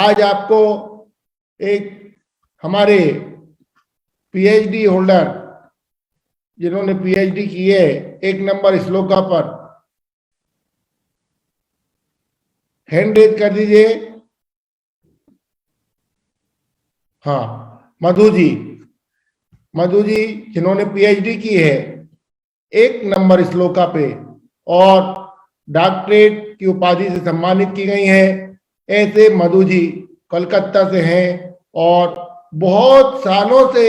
आज आपको एक हमारे पीएचडी होल्डर जिन्होंने पीएचडी की है 1 नंबर श्लोका पर हैंड रेज कर दीजिए। हाँ, मधु जी जिन्होंने पीएचडी की है 1 नंबर श्लोका पे और डॉक्टरेट की उपाधि से सम्मानित की गई हैं। ऐसे मधु जी कलकत्ता से हैं और बहुत सालों से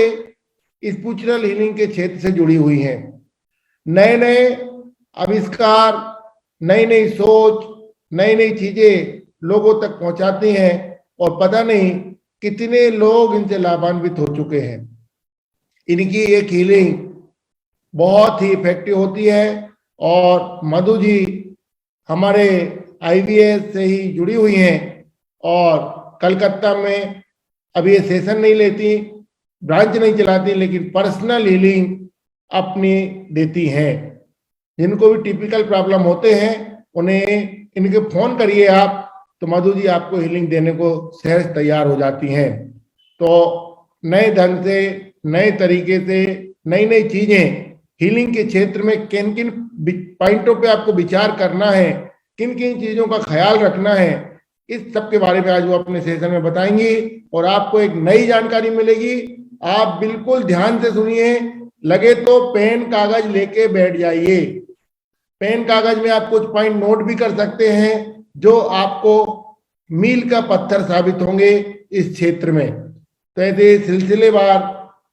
स्पिरिचुअल हीलिंग के क्षेत्र से जुड़ी हुई हैं। नए नए आविष्कार, नई नई सोच, नई नई चीजें लोगों तक पहुंचाती हैं और पता नहीं कितने लोग इनसे लाभान्वित हो चुके हैं। इनकी एक हीलिंग बहुत ही इफेक्टिव होती है और मधु जी हमारे आईवीएस से ही जुड़ी हुई हैं और कलकत्ता में अभी ये सेशन नहीं लेती, ब्रांच नहीं चलाती, लेकिन पर्सनल हीलिंग अपनी देती हैं। जिनको भी टिपिकल प्रॉब्लम होते हैं उन्हें इनके फोन करिए आप, तो मधु जी आपको हीलिंग देने को सहज तैयार हो जाती हैं। तो नए ढंग से, नए तरीके से, नई नई चीजें हीलिंग के क्षेत्र में किन किन पॉइंटों पे आपको विचार करना है, किन किन चीजों का ख्याल रखना है, इस सब के बारे में आज वो अपने सेशन में बताएंगी और आपको एक नई जानकारी मिलेगी। आप बिल्कुल ध्यान से सुनिए, लगे तो पेन कागज लेके बैठ जाइए। पेन कागज में आप कुछ पॉइंट नोट भी कर सकते हैं जो आपको मील का पत्थर साबित होंगे इस क्षेत्र में। तो ऐसे सिलसिलेवार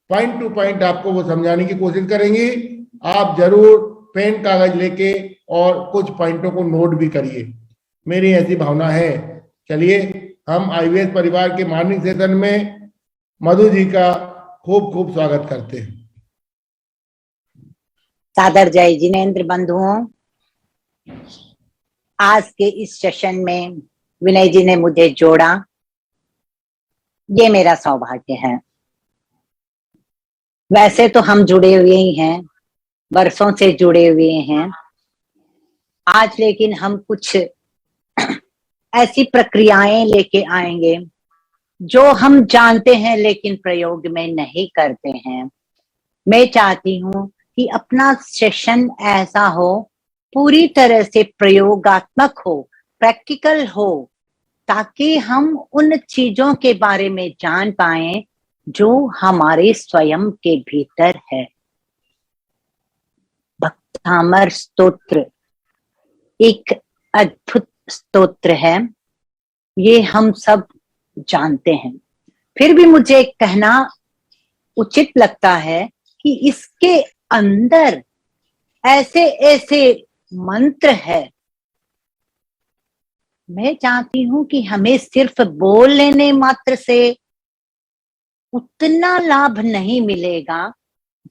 पॉइंट टू पॉइंट आपको वो समझाने की कोशिश करेंगी। आप जरूर पेन कागज लेके और कुछ पॉइंटों को नोट भी करिए, मेरी ऐसी भावना है। चलिए, हम आईवीएस परिवार के मॉर्निंग सेशन में मधु जी का खूब खूब स्वागत करते हैं। सादर जय जिनेंद्र बंधुओं, आज के इस सेशन में विनय जी ने मुझे जोड़ा, ये मेरा सौभाग्य है। वैसे तो हम जुड़े हुए ही हैं, बरसों से जुड़े हुए हैं। आज लेकिन हम कुछ ऐसी प्रक्रियाएं लेके आएंगे जो हम जानते हैं लेकिन प्रयोग में नहीं करते हैं। मैं चाहती हूं कि अपना सेशन ऐसा हो, पूरी तरह से प्रयोगात्मक हो, प्रैक्टिकल हो, ताकि हम उन चीजों के बारे में जान पाएं जो हमारे स्वयं के भीतर है। भक्तामर स्तोत्र एक अद्भुत स्तोत्र है, ये हम सब जानते हैं। फिर भी मुझे कहना उचित लगता है कि इसके अंदर ऐसे ऐसे मंत्र है। मैं चाहती हूं कि हमें सिर्फ बोल लेने मात्र से उतना लाभ नहीं मिलेगा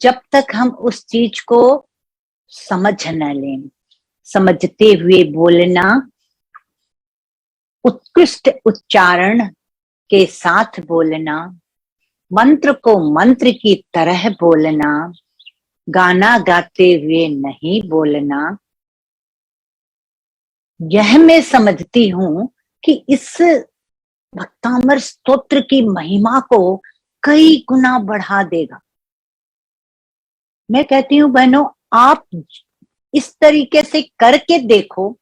जब तक हम उस चीज को समझ न लें। समझते हुए बोलना, उत्कृष्ट उच्चारण के साथ बोलना, मंत्र को मंत्र की तरह बोलना, गाना गाते हुए नहीं बोलना, यह मैं समझती हूं कि इस भक्तामर स्तोत्र की महिमा को कई गुना बढ़ा देगा। मैं कहती हूं बहनों, आप इस तरीके से करके देखो,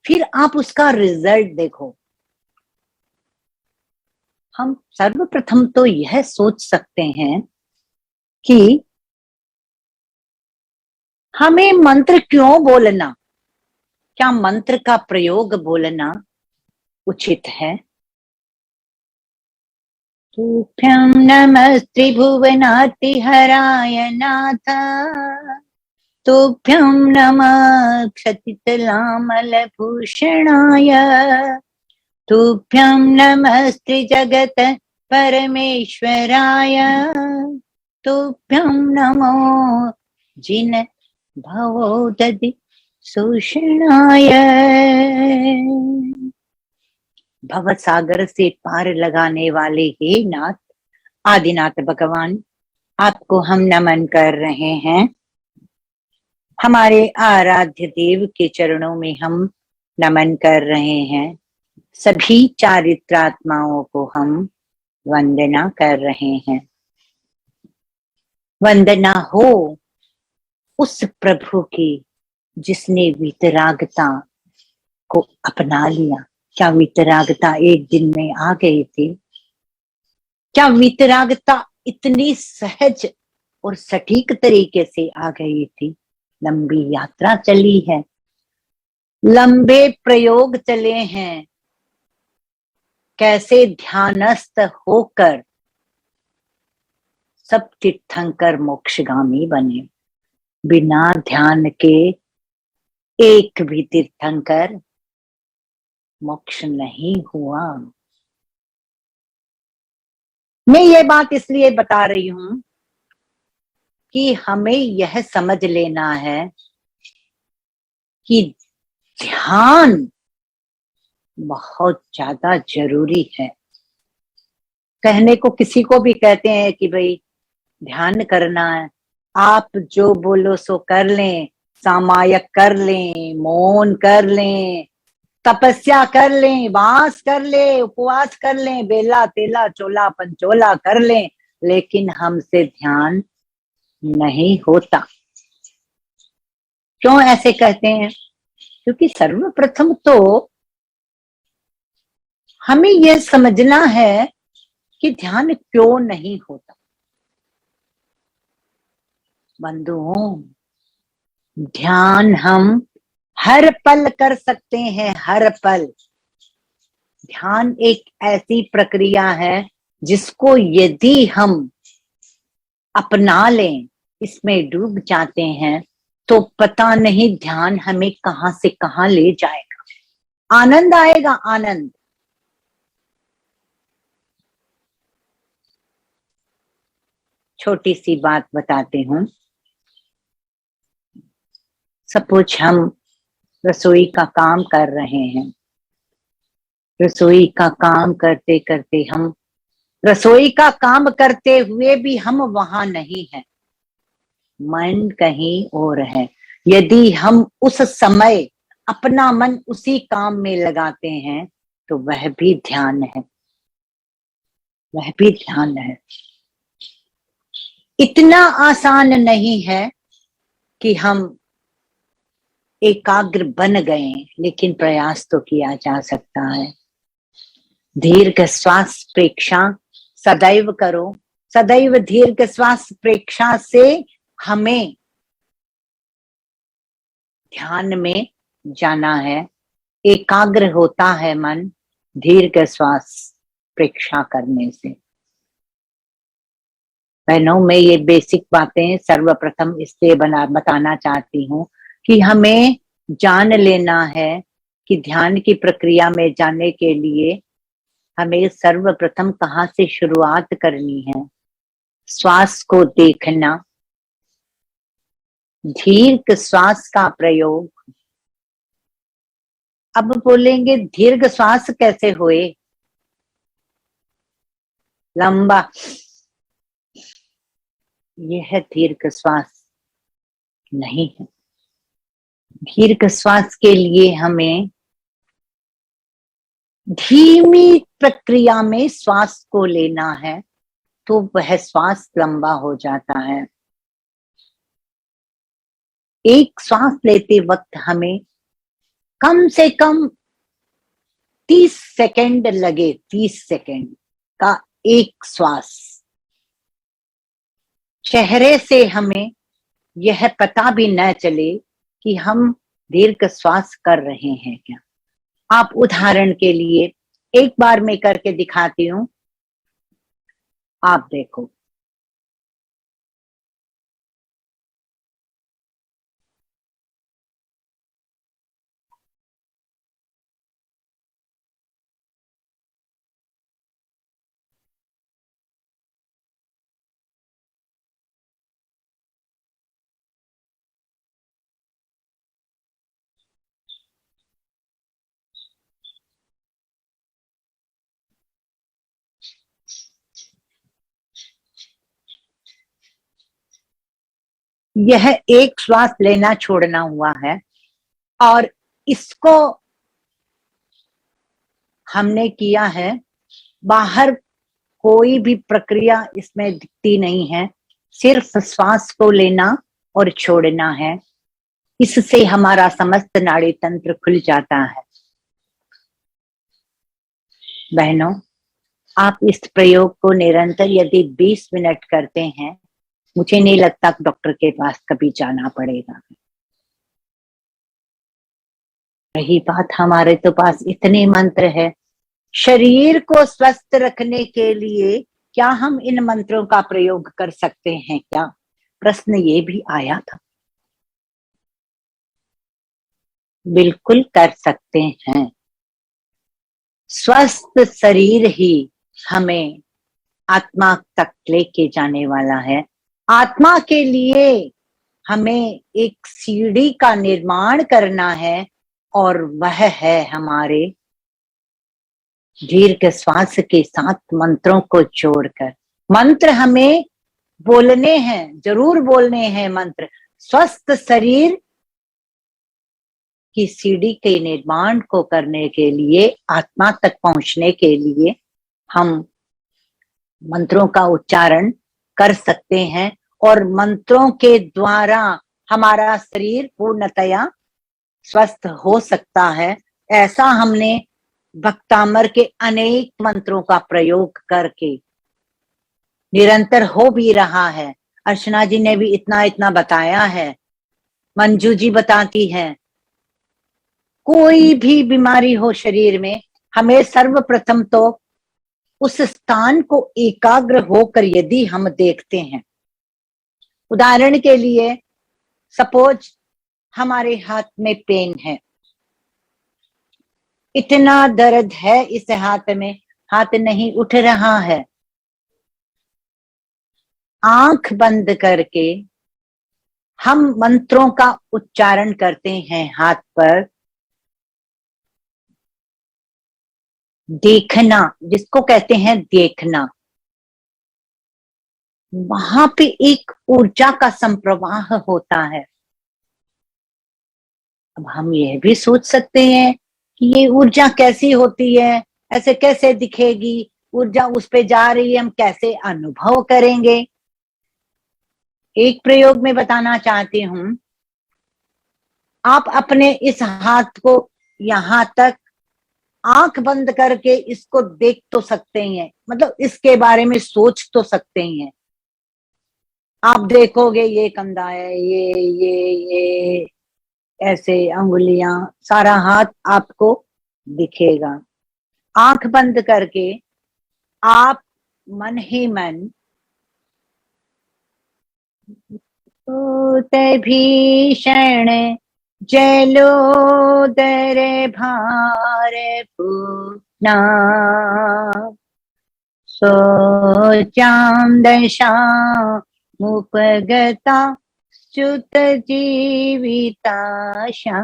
फिर आप उसका रिजल्ट देखो। हम सर्वप्रथम तो यह सोच सकते हैं कि हमें मंत्र क्यों बोलना, क्या मंत्र का प्रयोग बोलना उचित है? तुभ्यं नमः त्रिभुवनार्तिहराय नाथ, तुभ्यं नमः क्षतितलामलभूषणाय, तुभ्यं नमस्ते जगत परमेश्वराय, तुभ्यं नमो जिन भवोदधि शोषणाय। भव सागर से पार लगाने वाले हे नाथ, आदिनाथ भगवान, आपको हम नमन कर रहे हैं। हमारे आराध्य देव के चरणों में हम नमन कर रहे हैं। सभी चारित्रात्माओं को हम वंदना कर रहे हैं। वंदना हो उस प्रभु की जिसने वितरागता को अपना लिया। क्या वितरागता एक दिन में आ गई थी? क्या वितरागता इतनी सहज और सटीक तरीके से आ गई थी? लंबी यात्रा चली है, लंबे प्रयोग चले हैं, कैसे ध्यानस्थ होकर सब तीर्थंकर मोक्षगामी बने। बिना ध्यान के एक भी तीर्थंकर मोक्ष नहीं हुआ। मैं ये बात इसलिए बता रही हूं कि हमें यह समझ लेना है कि ध्यान बहुत ज्यादा जरूरी है। कहने को किसी को भी कहते हैं कि भाई ध्यान करना है, आप जो बोलो सो कर लें, सामायक कर लें, मौन कर लें, तपस्या कर लें, वास कर लें, उपवास कर लें, बेला तेला चोला पंचोला कर लें, लेकिन हमसे ध्यान नहीं होता। क्यों ऐसे कहते हैं? क्योंकि सर्वप्रथम तो हमें यह समझना है कि ध्यान क्यों नहीं होता। बंधुओं, ध्यान हम हर पल कर सकते हैं, हर पल। ध्यान एक ऐसी प्रक्रिया है जिसको यदि हम अपना लें, इसमें डूब जाते हैं, तो पता नहीं ध्यान हमें कहां से कहां ले जाएगा। आनंद आएगा, आनंद। छोटी सी बात बताती हूं। सपोज हम रसोई का काम कर रहे हैं, रसोई का काम करते करते हम रसोई का काम करते हुए भी हम वहां नहीं हैं, मन कहीं और है। यदि हम उस समय अपना मन उसी काम में लगाते हैं तो वह भी ध्यान है, वह भी ध्यान है। इतना आसान नहीं है कि हम एकाग्र बन गए, लेकिन प्रयास तो किया जा सकता है। दीर्घ श्वास प्रेक्षा सदैव करो, सदैव दीर्घ श्वास प्रेक्षा से हमें ध्यान में जाना है। एकाग्र होता है मन दीर्घ श्वास प्रेक्षा करने से। बहनों, मैं ये बेसिक बातें सर्वप्रथम इसलिए बताना चाहती हूँ कि हमें जान लेना है कि ध्यान की प्रक्रिया में जाने के लिए हमें सर्वप्रथम कहाँ से शुरुआत करनी है। श्वास को देखना, दीर्घ श्वास का प्रयोग। अब बोलेंगे दीर्घ श्वास कैसे हुए? लंबा, यह दीर्घ श्वास नहीं है। दीर्घ श्वास के लिए हमें धीमी प्रक्रिया में श्वास को लेना है, तो वह श्वास लंबा हो जाता है। एक श्वास लेते वक्त हमें कम से कम 30 सेकंड लगे, 30 सेकंड का एक श्वास। चेहरे से हमें यह पता भी न चले कि हम दीर्घ श्वास कर रहे हैं क्या। आप उदाहरण के लिए एक बार मैं करके दिखाती हूं, आप देखो। यह एक श्वास लेना छोड़ना हुआ है, और इसको हमने किया है, बाहर कोई भी प्रक्रिया इसमें दिखती नहीं है, सिर्फ श्वास को लेना और छोड़ना है। इससे हमारा समस्त नाड़ी तंत्र खुल जाता है। बहनों, आप इस प्रयोग को निरंतर यदि 20 मिनट करते हैं, मुझे नहीं लगता कि डॉक्टर के पास कभी जाना पड़ेगा। रही बात, हमारे तो पास इतने मंत्र है, शरीर को स्वस्थ रखने के लिए क्या हम इन मंत्रों का प्रयोग कर सकते हैं क्या? प्रश्न ये भी आया था। बिल्कुल कर सकते हैं। स्वस्थ शरीर ही हमें आत्मा तक लेके जाने वाला है। आत्मा के लिए हमें एक सीढ़ी का निर्माण करना है, और वह है हमारे दीर्घ श्वास के साथ मंत्रों को जोड़कर। मंत्र हमें बोलने हैं, जरूर बोलने हैं मंत्र। स्वस्थ शरीर की सीढ़ी के निर्माण को करने के लिए, आत्मा तक पहुंचने के लिए हम मंत्रों का उच्चारण कर सकते हैं, और मंत्रों के द्वारा हमारा शरीर पूर्णतया स्वस्थ हो सकता है। ऐसा हमने भक्तामर के अनेक मंत्रों का प्रयोग करके निरंतर हो भी रहा है। अर्चना जी ने भी इतना इतना बताया है, मंजू जी बताती है। कोई भी बीमारी हो शरीर में, हमें सर्वप्रथम तो उस स्थान को एकाग्र होकर यदि हम देखते हैं, उदाहरण के लिए सपोज हमारे हाथ में पेन है, इतना दर्द है इस हाथ में, हाथ नहीं उठ रहा है। आंख बंद करके हम मंत्रों का उच्चारण करते हैं हाथ पर। देखना, जिसको कहते हैं देखना, वहां पे एक ऊर्जा का संप्रवाह होता है। अब हम यह भी सोच सकते हैं कि ये ऊर्जा कैसी होती है, ऐसे कैसे दिखेगी, ऊर्जा उस पे जा रही है, हम कैसे अनुभव करेंगे। एक प्रयोग में बताना चाहती हूं, आप अपने इस हाथ को यहां तक आंख बंद करके इसको देख तो सकते हैं, मतलब इसके बारे में सोच तो सकते हैं। आप देखोगे ये कंधा है, ये ऐसे अंगुलियां, सारा हाथ आपको दिखेगा। आंख बंद करके आप मन ही मन भूत भीषण जलोदर भार पूना सोचाम दशा मुपगता च्युत जीविताशा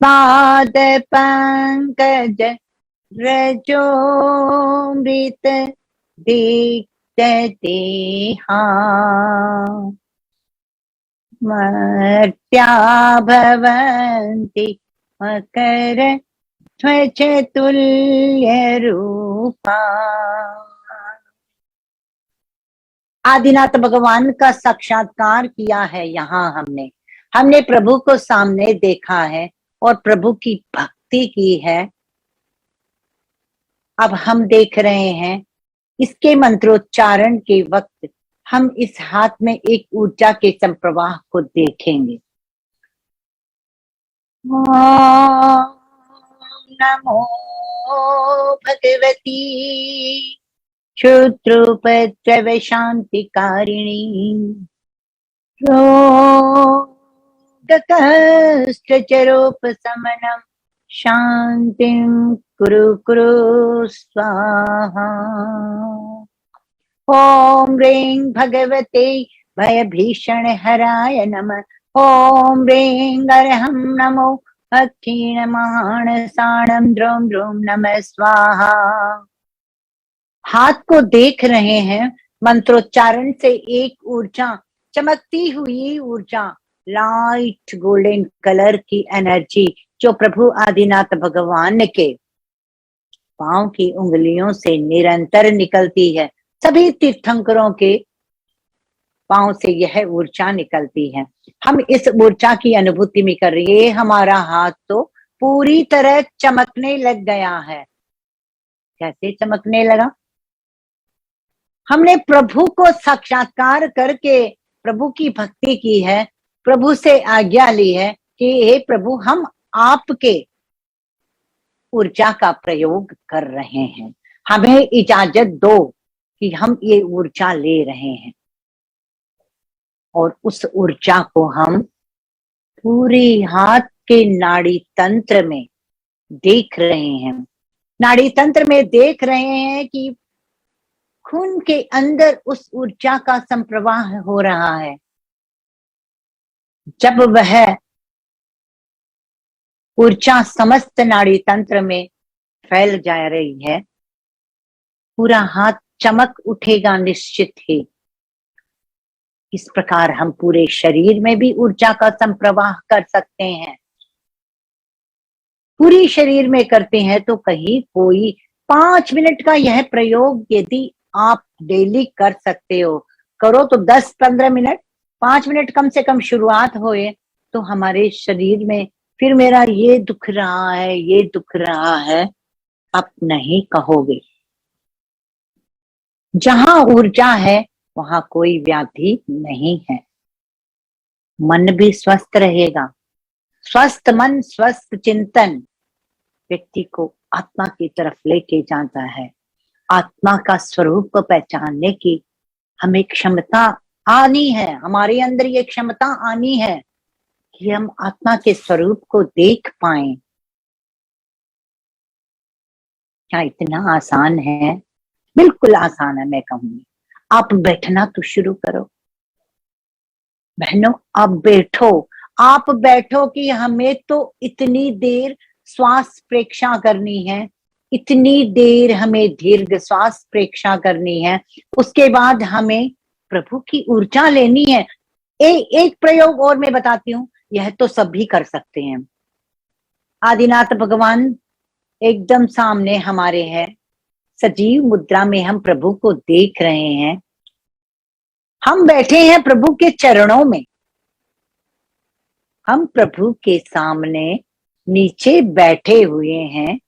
पाद पंकज रजोमृत दीप्तते मर्त्या भवन्ति मकर ध्वज तुल्य रूपा। आदिनाथ भगवान का साक्षात्कार किया है यहाँ हमने प्रभु को सामने देखा है और प्रभु की भक्ति की है। अब हम देख रहे हैं, इसके मंत्रोच्चारण के वक्त हम इस हाथ में एक ऊर्जा के संप्रवाह को देखेंगे। ओम नमो भगवती क्षुद्रूपद्रव शांतिकारिणी रोगकष्टचरोपशमनम् शांतिं कुरु कुरु स्वाहा। ओम ह्रीं भगवते भयभीषण हराय नमः। ओम ह्रीं अर्हं नमो अक्षीणमाणसाणं द्रों द्रों नमः स्वाहा। हाथ को देख रहे हैं, मंत्रोच्चारण से एक ऊर्जा, चमकती हुई ऊर्जा, लाइट गोल्डन कलर की एनर्जी जो प्रभु आदिनाथ भगवान के पांव की उंगलियों से निरंतर निकलती है। सभी तीर्थंकरों के पांव से यह ऊर्जा निकलती है। हम इस ऊर्जा की अनुभूति में कर रही है। हमारा हाथ तो पूरी तरह चमकने लग गया है। कैसे चमकने लगा? हमने प्रभु को साक्षात्कार करके प्रभु की भक्ति की है, प्रभु से आज्ञा ली है कि हे प्रभु, हम आपके ऊर्जा का प्रयोग कर रहे हैं, हमें इजाजत दो कि हम ये ऊर्जा ले रहे हैं। और उस ऊर्जा को हम पूरे हाथ के नाड़ी तंत्र में देख रहे हैं। नाड़ी तंत्र में देख रहे हैं कि खून के अंदर उस ऊर्जा का संप्रवाह हो रहा है। जब वह ऊर्जा समस्त नाड़ी तंत्र में फैल जा रही है, पूरा हाथ चमक उठेगा निश्चित ही। इस प्रकार हम पूरे शरीर में भी ऊर्जा का संप्रवाह कर सकते हैं। पूरी शरीर में करते हैं तो कहीं कोई 5 मिनट का यह प्रयोग यदि आप डेली कर सकते हो, करो तो 10-15 मिनट, 5 मिनट कम से कम शुरुआत होए तो हमारे शरीर में फिर मेरा ये दुख रहा है, ये दुख रहा है, आप नहीं कहोगे। जहां ऊर्जा है वहां कोई व्याधि नहीं है। मन भी स्वस्थ रहेगा। स्वस्थ मन, स्वस्थ चिंतन व्यक्ति को आत्मा की तरफ लेके जाता है। आत्मा का स्वरूप को पहचानने की हमें क्षमता आनी है, हमारे अंदर ये क्षमता आनी है कि हम आत्मा के स्वरूप को देख पाएं। क्या इतना आसान है? बिल्कुल आसान है। मैं कहूंगी आप बैठना तो शुरू करो। बहनों, आप बैठो। आप बैठो कि हमें तो इतनी देर श्वास प्रेक्षा करनी है, इतनी देर हमें दीर्घ श्वास प्रेक्षा करनी है, उसके बाद हमें प्रभु की ऊर्जा लेनी है। एक प्रयोग और मैं बताती हूँ, यह तो सभी कर सकते हैं। आदिनाथ भगवान एकदम सामने हमारे है, सजीव मुद्रा में हम प्रभु को देख रहे हैं। हम बैठे हैं प्रभु के चरणों में, हम प्रभु के सामने नीचे बैठे हुए हैं,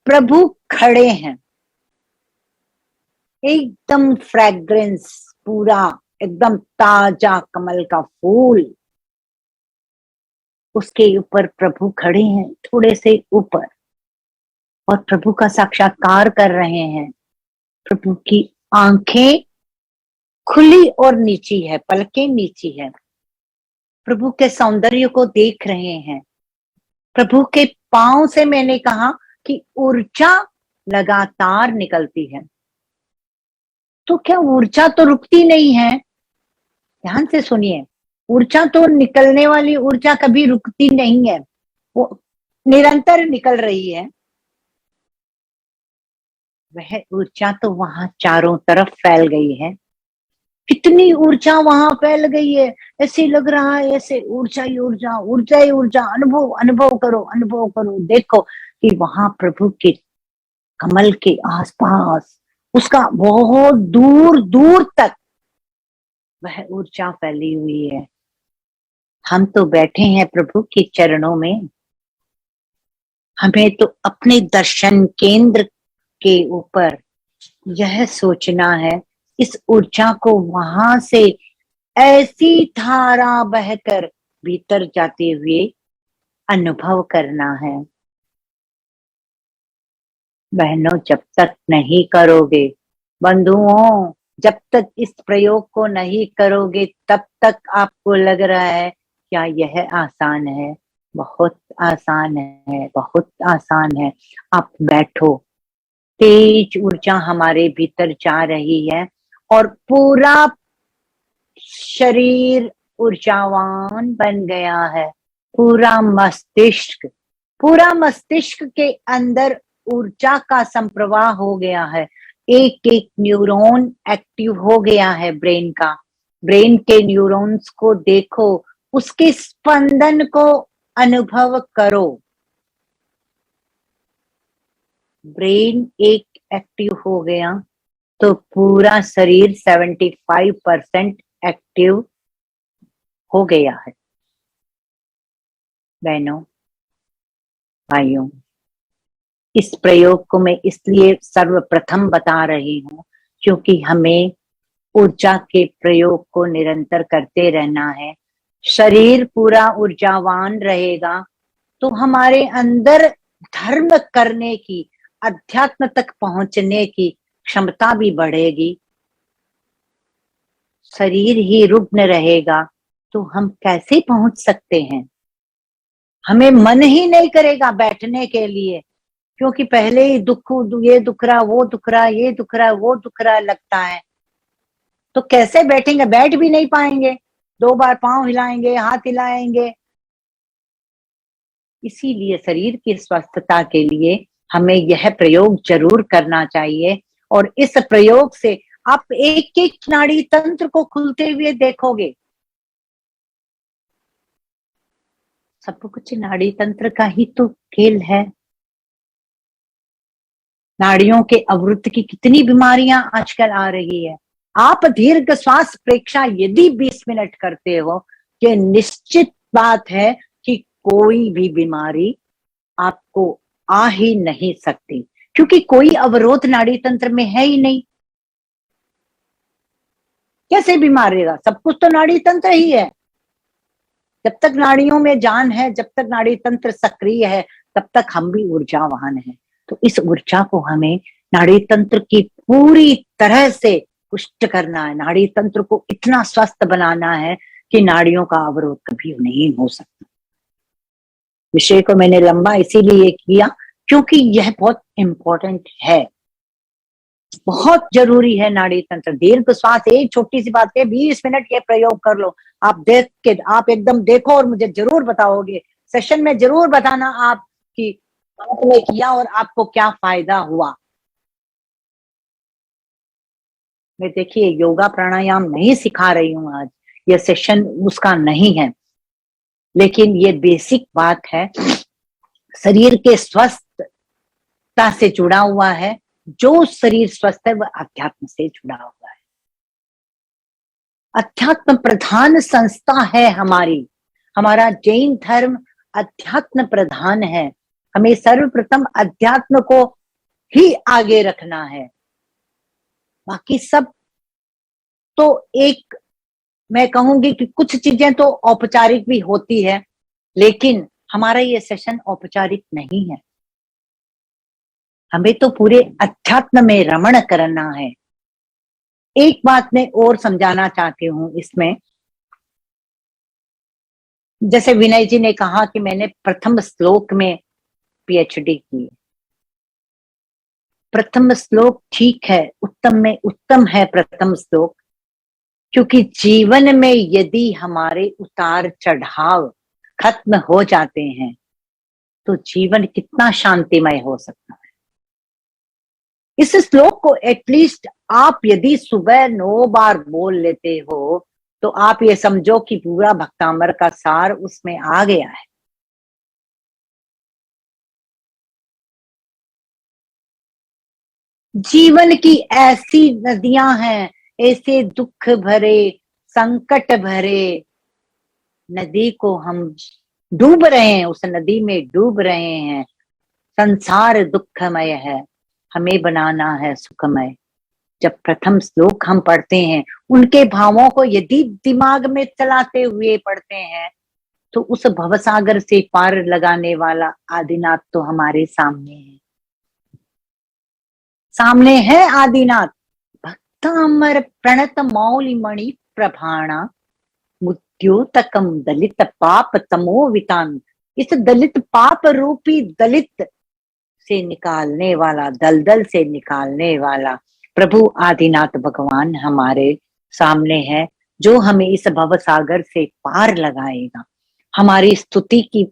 प्रभु खड़े हैं। एकदम फ्रेग्रेंस, पूरा एकदम ताजा कमल का फूल, उसके ऊपर प्रभु खड़े हैं, थोड़े से ऊपर, और प्रभु का साक्षात्कार कर रहे हैं। प्रभु की आंखें खुली और नीची है, पलकें नीची है। प्रभु के सौंदर्य को देख रहे हैं। प्रभु के पांव से मैंने कहा कि ऊर्जा लगातार निकलती है। तो क्या ऊर्जा तो रुकती नहीं है? ध्यान से सुनिए, ऊर्जा तो निकलने वाली ऊर्जा कभी रुकती नहीं है, वो निरंतर निकल रही है। वह ऊर्जा तो वहां चारों तरफ फैल गई है। कितनी ऊर्जा वहां फैल गई है, ऐसे लग रहा है ऐसे ऊर्जा ही ऊर्जा, ऊर्जा ही ऊर्जा। अनुभव अनुभव करो, अनुभव करो। देखो कि वहां प्रभु के कमल के आसपास, उसका बहुत दूर दूर तक वह ऊर्जा फैली हुई है। हम तो बैठे हैं प्रभु के चरणों में। हमें तो अपने दर्शन केंद्र के ऊपर यह सोचना है, इस ऊर्जा को वहां से ऐसी धारा बहकर भीतर जाते हुए अनुभव करना है। बहनों, जब तक नहीं करोगे, बंधुओं, जब तक इस प्रयोग को नहीं करोगे, तब तक आपको लग रहा है क्या यह आसान है? बहुत आसान है, बहुत आसान है। आप बैठो, तेज ऊर्जा हमारे भीतर जा रही है और पूरा शरीर ऊर्जावान बन गया है। पूरा मस्तिष्क के अंदर ऊर्जा का संप्रवाह हो गया है। एक एक न्यूरॉन एक्टिव हो गया है ब्रेन का। ब्रेन के न्यूरॉन्स को देखो, उसके स्पंदन को अनुभव करो। ब्रेन एक एक्टिव हो गया तो पूरा शरीर 75% एक्टिव हो गया है। बहनों, भाइयों, इस प्रयोग को मैं इसलिए सर्वप्रथम बता रही हूं क्योंकि हमें ऊर्जा के प्रयोग को निरंतर करते रहना है। शरीर पूरा ऊर्जावान रहेगा तो हमारे अंदर धर्म करने की, अध्यात्म तक पहुंचने की क्षमता भी बढ़ेगी। शरीर ही रुग्ण रहेगा तो हम कैसे पहुंच सकते हैं? हमें मन ही नहीं करेगा बैठने के लिए, क्योंकि पहले ही दुख, ये दुख रहा, वो दुख रहा, ये दुख रहा, वो दुख रहा लगता है, तो कैसे बैठेंगे? बैठ भी नहीं पाएंगे, 2 बार पांव हिलाएंगे, हाथ हिलाएंगे। इसीलिए शरीर की स्वस्थता के लिए हमें यह प्रयोग जरूर करना चाहिए। और इस प्रयोग से आप एक एक नाड़ी तंत्र को खुलते हुए देखोगे। सब कुछ नाड़ी तंत्र का ही तो खेल है। नाड़ियों के अवरुद्ध की कितनी बीमारियां आजकल आ रही है। आप दीर्घ श्वास प्रेक्षा यदि 20 मिनट करते हो, ये निश्चित बात है कि कोई भी बीमारी आपको आ ही नहीं सकती, क्योंकि कोई अवरोध नाड़ी तंत्र में है ही नहीं। कैसे बीमार रहेगा? सब कुछ तो नाड़ी तंत्र ही है। जब तक नाड़ियों में जान है, जब तक नाड़ी तंत्र सक्रिय है, तब तक हम भी ऊर्जावान हैं। तो इस ऊर्जा को हमें नाड़ी तंत्र की पूरी तरह से पुष्ट करना है। नाड़ी तंत्र को इतना स्वस्थ बनाना है कि नाड़ियों का अवरोध कभी नहीं हो सकता। विषय को मैंने लंबा इसीलिए किया क्योंकि यह बहुत इंपॉर्टेंट है, बहुत जरूरी है। नाड़ी तंत्र, दीर्घ श्वास, एक छोटी सी बात है, 20 मिनट ये प्रयोग कर लो। आप देख के, आप एकदम देखो और मुझे जरूर बताओगे, सेशन में जरूर बताना आप कि आपने किया और आपको क्या फायदा हुआ। मैं देखिए योगा प्राणायाम नहीं सिखा रही हूं आज, ये सेशन उसका नहीं है, लेकिन ये बेसिक बात है, शरीर के स्वस्थता से जुड़ा हुआ है। जो शरीर स्वस्थ है वह अध्यात्म से जुड़ा हुआ है। अध्यात्म प्रधान संस्था है हमारी। हमारा जैन धर्म अध्यात्म प्रधान है। हमें सर्वप्रथम अध्यात्म को ही आगे रखना है। बाकी सब तो एक, मैं कहूंगी कि कुछ चीजें तो औपचारिक भी होती है, लेकिन हमारा ये सेशन औपचारिक नहीं है। हमें तो पूरे अध्यात्म में रमण करना है। एक बात मैं और समझाना चाहती हूं इसमें, जैसे विनय जी ने कहा कि मैंने प्रथम श्लोक में पीएचडी की। प्रथम श्लोक ठीक है, उत्तम में उत्तम है प्रथम श्लोक, क्योंकि जीवन में यदि हमारे उतार चढ़ाव खत्म हो जाते हैं तो जीवन कितना शांतिमय हो सकता है। इस श्लोक को एटलीस्ट आप यदि सुबह 9 बार बोल लेते हो तो आप ये समझो कि पूरा भक्तामर का सार उसमें आ गया है। जीवन की ऐसी नदियां हैं, ऐसे दुख भरे, संकट भरे नदी को हम डूब रहे हैं, उस नदी में डूब रहे हैं। संसार दुखमय है, हमें बनाना है सुखमय। जब प्रथम श्लोक हम पढ़ते हैं, उनके भावों को यदि दिमाग में चलाते हुए पढ़ते हैं तो उस भवसागर से पार लगाने वाला आदिनाथ तो हमारे सामने है। सामने है आदिनाथ। भक्तामर प्रणत मौलि मणि प्रभाणा मुद्योतकम दलित पाप तमोवितान। इस दलित पाप रूपी दलित से निकालने वाला, दलदल से निकालने वाला प्रभु आदिनाथ भगवान हमारे सामने है, जो हमें इस भव सागर से पार लगाएगा। हमारी स्तुति की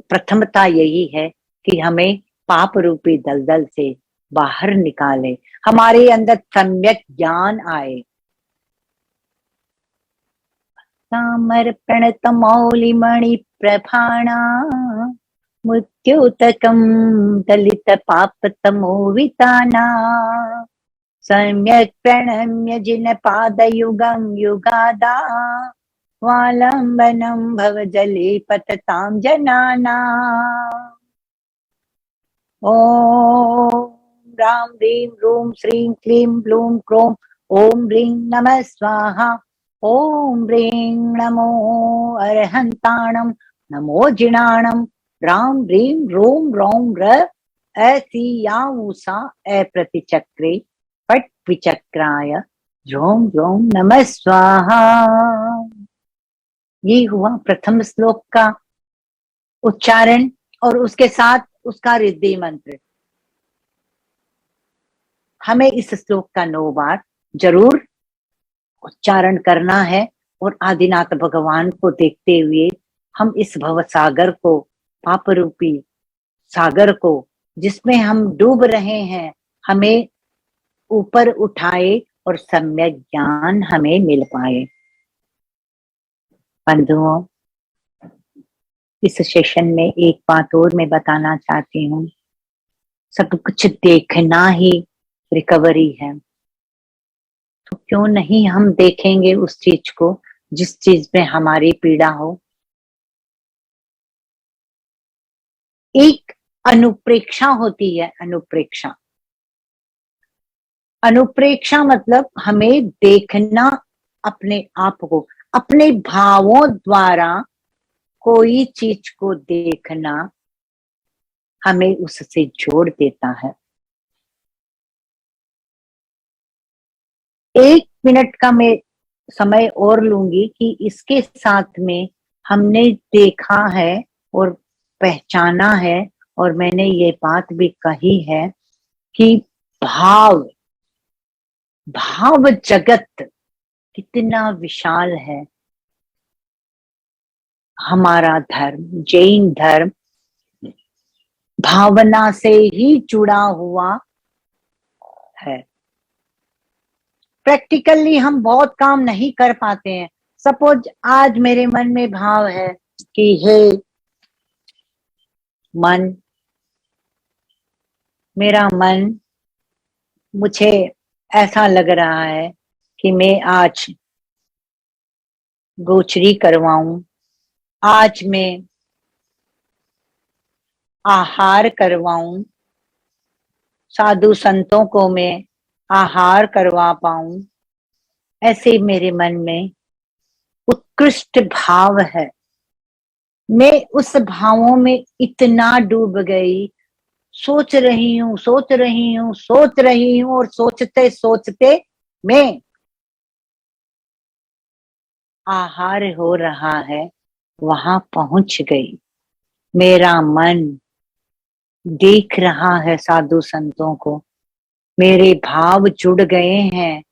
प्रथमता यही है कि हमें पाप रूपी दलदल से बाहर निकाले, हमारे अंदर सम्यक ज्ञान आए। समर्पणत मौलि मणि प्रभाणा मुत्युतकं दलित पापतमोविताना सम्यक् प्रणम्य जिनपादयुगं युगादा वालम्बनं भवजले पततां जनाना। ॐ राम ह्रीं रूं श्रीं क्लीं ब्लूं क्रों ॐ ह्रीं नमः स्वाहा। ॐ ह्रीं नमो अरहन्ताणं नमो जिनाणं राम ह्रीं रूं रौं र ऐसिया ऊषा अप्रतिचक्रे पट विचक्राय ह्रों ह्रों नमः स्वाहा। ये हुआ प्रथम श्लोक का उच्चारण और उसके साथ उसका रिद्धि मंत्र। हमें इस श्लोक का 9 बार जरूर उच्चारण करना है और आदिनाथ भगवान को देखते हुए हम इस भव सागर को, पाप रूपी सागर को जिसमें हम डूब रहे हैं, हमें ऊपर उठाए और सम्यक ज्ञान हमें मिल पाए। बंधुओं, इस सेशन में एक बात और मैं बताना चाहती हूँ। सब कुछ देखना ही रिकवरी है, तो क्यों नहीं हम देखेंगे उस चीज को जिस चीज में हमारी पीड़ा हो। एक अनुप्रेक्षा होती है, अनुप्रेक्षा। अनुप्रेक्षा मतलब हमें देखना अपने आप को, अपने भावों द्वारा कोई चीज को देखना हमें उससे जोड़ देता है। 1 मिनट का मैं समय और लूंगी कि इसके साथ में हमने देखा है और पहचाना है, और मैंने ये बात भी कही है कि भाव जगत कितना विशाल है। हमारा धर्म, जैन धर्म, भावना से ही जुड़ा हुआ है। प्रैक्टिकली हम बहुत काम नहीं कर पाते हैं। सपोज आज मेरे मन में भाव है कि हे मन, मेरा मन, मुझे ऐसा लग रहा है कि मैं आज गोचरी करवाऊं, आज मैं आहार करवाऊं, साधु संतों को मैं आहार करवा पाऊं। ऐसे मेरे मन में उत्कृष्ट भाव है। मैं उस भावों में इतना डूब गई, सोच रही हूँ और सोचते सोचते मैं आहार हो रहा है वहां पहुंच गई। मेरा मन देख रहा है साधु संतों को, मेरे भाव जुड़ गए हैं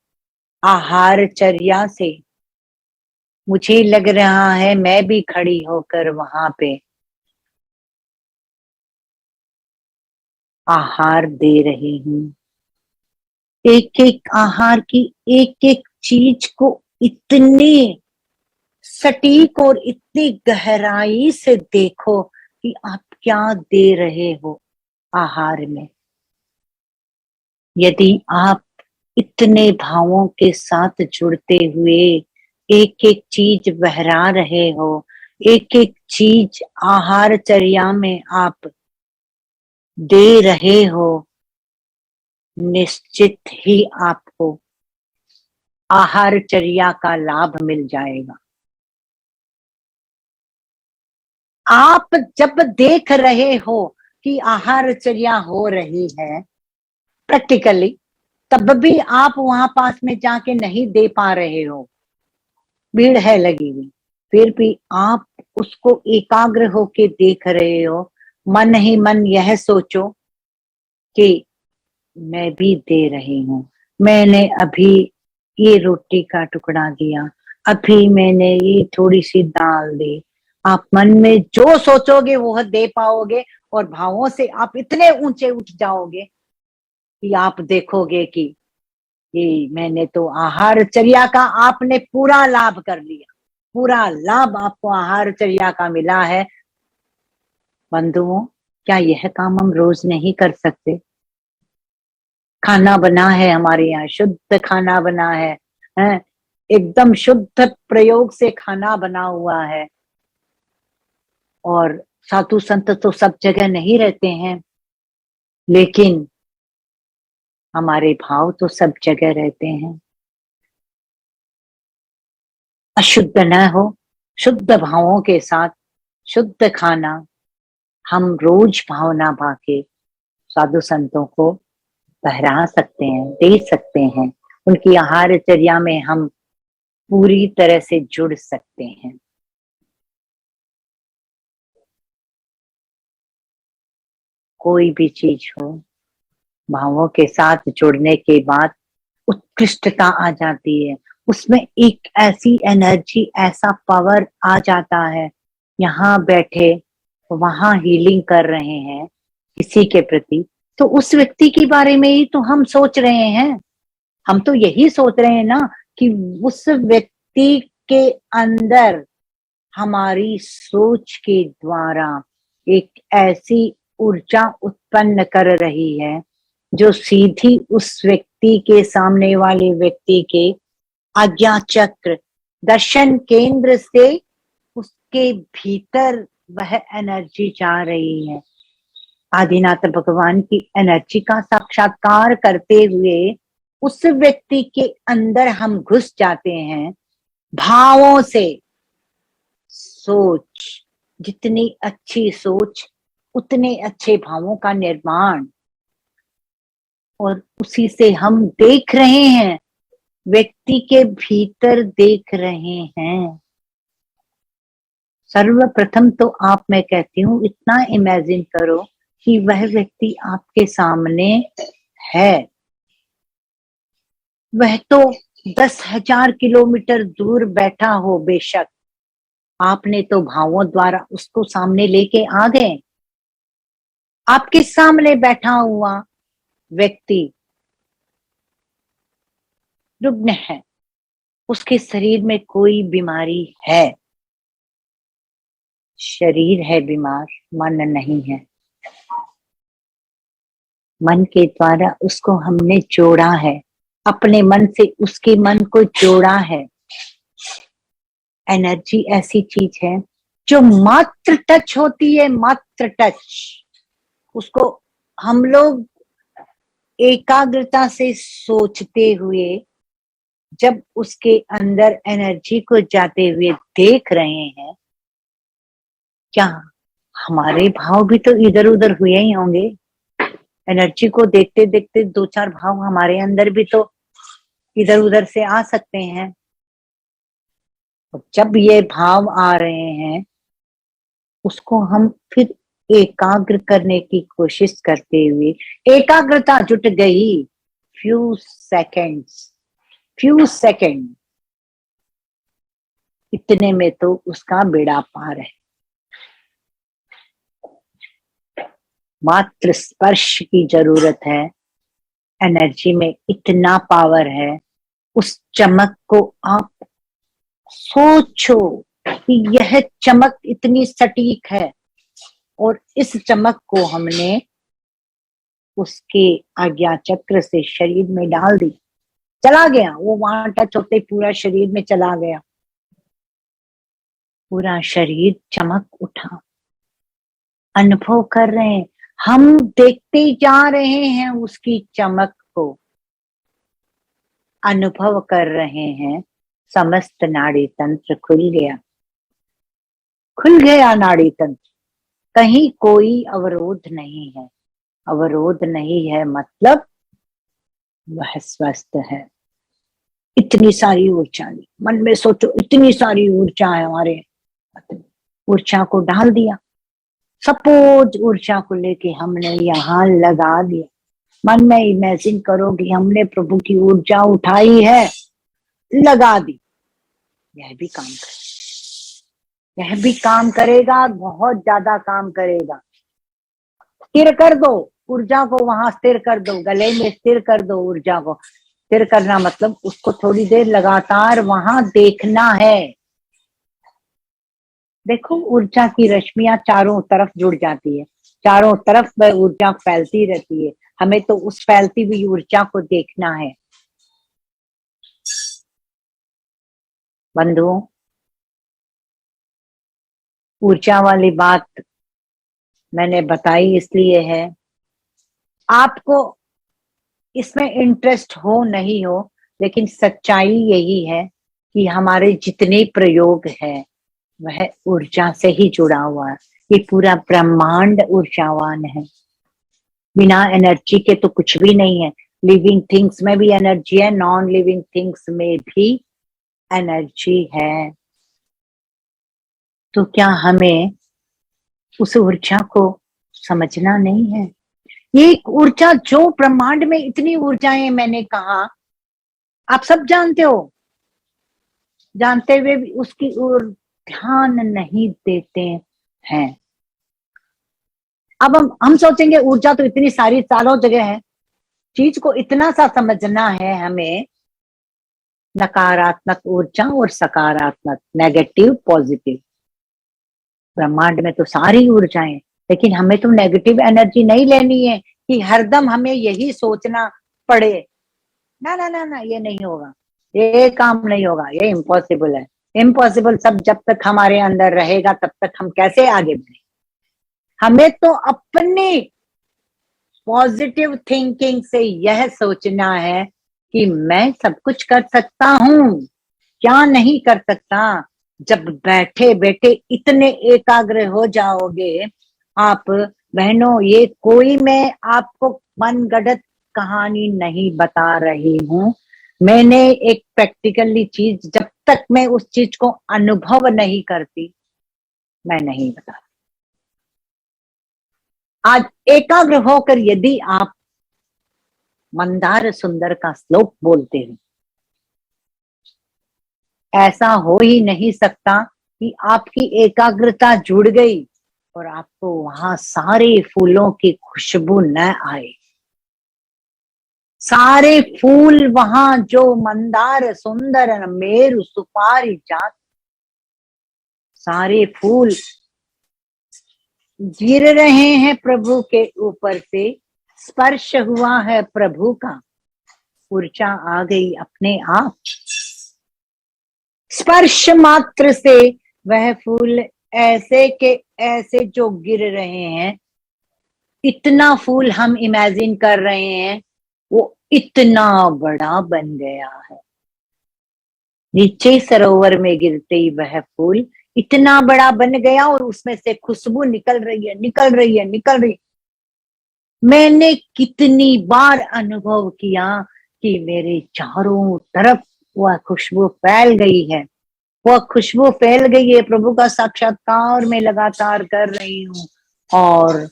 आहार चर्या से। मुझे लग रहा है मैं भी खड़ी होकर वहां पे आहार दे रही हूँ। एक एक आहार की एक एक चीज को इतने सटीक और इतनी गहराई से देखो कि आप क्या दे रहे हो आहार में। यदि आप इतने भावों के साथ जुड़ते हुए एक एक चीज बहरा रहे हो, एक एक चीज आहार चर्या में आप दे रहे हो, निश्चित ही आपको आहार चर्या का लाभ मिल जाएगा। आप जब देख रहे हो कि आहार चर्या हो रही है प्रैक्टिकली, तब भी आप वहां पास में जाके नहीं दे पा रहे हो, भीड़ है लगी हुई, फिर भी आप उसको एकाग्र होके देख रहे हो। मन ही मन यह सोचो कि मैं भी दे रही हूँ, मैंने अभी ये रोटी का टुकड़ा दिया, अभी मैंने ये थोड़ी सी दाल दी। आप मन में जो सोचोगे वो दे पाओगे, और भावों से आप इतने ऊंचे उठ जाओगे कि आप देखोगे कि ये मैंने तो आहार चर्या का आपने पूरा लाभ कर लिया। पूरा लाभ आपको आहारचर्या का मिला है। बंधुओं, क्या यह काम हम रोज नहीं कर सकते? खाना बना है हमारे यहाँ, शुद्ध खाना बना है, एकदम शुद्ध प्रयोग से खाना बना हुआ है। और साधु संत तो सब जगह नहीं रहते हैं, लेकिन हमारे भाव तो सब जगह रहते हैं। अशुद्ध न हो, शुद्ध भावों के साथ शुद्ध खाना हम रोज भावना भाके साधु संतों को पहरा सकते हैं, दे सकते हैं। उनकी आहारचर्या में हम पूरी तरह से जुड़ सकते हैं। कोई भी चीज हो, भावों के साथ जुड़ने के बाद उत्कृष्टता आ जाती है। उसमें एक ऐसी एनर्जी, ऐसा पावर आ जाता है। यहाँ बैठे वहां हीलिंग कर रहे हैं किसी के प्रति, तो उस व्यक्ति के बारे में ही तो हम सोच रहे हैं। हम तो यही सोच रहे हैं ना कि उस व्यक्ति के अंदर हमारी सोच के द्वारा एक ऐसी ऊर्जा उत्पन्न कर रही है जो सीधी उस व्यक्ति के, सामने वाले व्यक्ति के आज्ञा चक्र, दर्शन केंद्र से उसके भीतर वह एनर्जी जा रही है। आदिनाथ भगवान की एनर्जी का साक्षात्कार करते हुए उस व्यक्ति के अंदर हम घुस जाते हैं भावों से। सोच, जितनी अच्छी सोच उतने अच्छे भावों का निर्माण, और उसी से हम देख रहे हैं, व्यक्ति के भीतर देख रहे हैं। सर्वप्रथम तो आप, मैं कहती हूँ, इतना इमेजिन करो कि वह व्यक्ति आपके सामने है। वह तो 10,000 किलोमीटर दूर बैठा हो बेशक, आपने तो भावों द्वारा उसको सामने लेके आ गए। आपके सामने बैठा हुआ व्यक्ति रुग्ण है, उसके शरीर में कोई बीमारी है, शरीर है बीमार, मन नहीं है। मन के द्वारा उसको हमने जोड़ा है, अपने मन से उसके मन को जोड़ा है। एनर्जी ऐसी चीज है जो मात्र टच होती है, मात्र टच। उसको हम लोग एकाग्रता से सोचते हुए जब उसके अंदर एनर्जी को जाते हुए देख रहे हैं, क्या हमारे भाव भी तो इधर उधर हुए ही होंगे? एनर्जी को देखते देखते 2-4 भाव हमारे अंदर भी तो इधर उधर से आ सकते हैं। और जब ये भाव आ रहे हैं, उसको हम फिर एकाग्र करने की कोशिश करते हुए, एकाग्रता जुट गई, फ्यू सेकंड, इतने में तो उसका बेड़ा पार है। मात्र स्पर्श की जरूरत है। एनर्जी में इतना पावर है। उस चमक को आप सोचो कि यह चमक इतनी सटीक है, और इस चमक को हमने उसके आज्ञा चक्र से शरीर में डाल दी, चला गया वो, वहां टच होते पूरा शरीर में चला गया, पूरा शरीर चमक उठा। अनुभव कर रहे हैं, हम देखते जा रहे हैं उसकी चमक को, अनुभव कर रहे हैं। समस्त नाड़ी तंत्र खुल गया नाड़ी तंत्र, कहीं कोई अवरोध नहीं है। अवरोध नहीं है मतलब वह स्वस्थ है। इतनी सारी ऊर्जा, मन में सोचो, इतनी सारी ऊर्जा है हमारे, ऊर्जा को डाल दिया। सपोज ऊर्जा को लेके हमने यहाँ लगा दिया। मन में इमेजिन करो कि हमने प्रभु की ऊर्जा उठाई है, लगा दी। यह भी काम करेगा, बहुत ज्यादा काम करेगा। स्थिर कर दो ऊर्जा को, वहां स्थिर कर दो, गले में स्थिर कर दो ऊर्जा को। स्थिर करना मतलब उसको थोड़ी देर लगातार वहां देखना है। देखो ऊर्जा की रश्मियां चारों तरफ जुड़ जाती है, चारों तरफ वह ऊर्जा फैलती रहती है। हमें तो उस फैलती हुई ऊर्जा को देखना है। बंधुओं, ऊर्जा वाली बात मैंने बताई इसलिए है, आपको इसमें इंटरेस्ट हो नहीं हो, लेकिन सच्चाई यही है कि हमारे जितने प्रयोग है वह ऊर्जा से ही जुड़ा हुआ है। ये पूरा ब्रह्मांड ऊर्जावान है। बिना एनर्जी के तो कुछ भी नहीं है। लिविंग थिंग्स में भी एनर्जी है, नॉन लिविंग थिंग्स में भी एनर्जी है। तो क्या हमें उस ऊर्जा को समझना नहीं है? ये ऊर्जा, जो ब्रह्मांड में इतनी ऊर्जाएं, मैंने कहा आप सब जानते हो, जानते हुए भी उसकी ओर ध्यान नहीं देते हैं। अब हम सोचेंगे ऊर्जा तो इतनी सारी चारों जगह है। चीज को इतना सा समझना है हमें, नकारात्मक ऊर्जा और सकारात्मक, नेगेटिव पॉजिटिव। ब्रह्मांड में तो सारी ऊर्जाएं, लेकिन हमें तो नेगेटिव एनर्जी नहीं लेनी है कि हरदम हमें यही सोचना पड़े। ना ना ना ना, ये नहीं होगा, ये काम नहीं होगा, ये इम्पॉसिबल है। इम्पॉसिबल सब जब तक हमारे अंदर रहेगा तब तक हम कैसे आगे बढ़े? हमें तो अपनी पॉजिटिव थिंकिंग से यह सोचना है कि मैं सब कुछ कर सकता हूं, क्या नहीं कर सकता। जब बैठे बैठे इतने एकाग्र हो जाओगे आप, बहनों, ये कोई मैं आपको मनगढ़ंत कहानी नहीं बता रही हूं। मैंने एक प्रैक्टिकली चीज, जब तक मैं उस चीज को अनुभव नहीं करती मैं नहीं बता। आज एकाग्र होकर यदि आप मंदार सुंदर का श्लोक बोलते हो, ऐसा हो ही नहीं सकता कि आपकी एकाग्रता जुड़ गई और आपको वहां सारे फूलों की खुशबू न आए। सारे फूल वहां जो मंदार, सुंदर, मेरु, सुपारी जात, सारे फूल गिर रहे हैं प्रभु के ऊपर से, स्पर्श हुआ है प्रभु का, ऊर्जा आ गई अपने आप। स्पर्श मात्र से वह फूल ऐसे के ऐसे जो गिर रहे हैं, इतना फूल हम इमेजिन कर रहे हैं, वो इतना बड़ा बन गया है। नीचे सरोवर में गिरते ही वह फूल इतना बड़ा बन गया और उसमें से खुशबू निकल रही है, निकल रही है, निकल रही। मैंने कितनी बार अनुभव किया कि मेरे चारों तरफ वह खुशबू फैल गई है, वह खुशबू फैल गई है। प्रभु का साक्षात्कार मैं लगातार कर रही हूँ और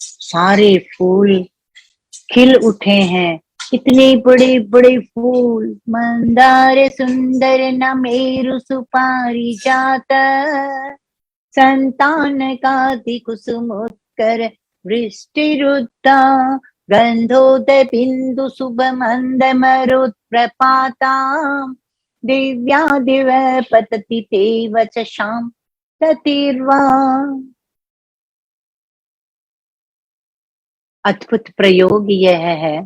सारे फूल खिल उठे हैं। इतने बड़े बड़े फूल, मंदार सुंदर न मेरु सुपारी जात, संतान काति कुसुमोत्कर वृष्टि रुद्धा, गंधोदय बिंदु शुभ मंद मरुत् प्रपाता, दिव्या दिव्य पतति तेव च शाम ततिर्वा। अद्भुत प्रयोग यह है।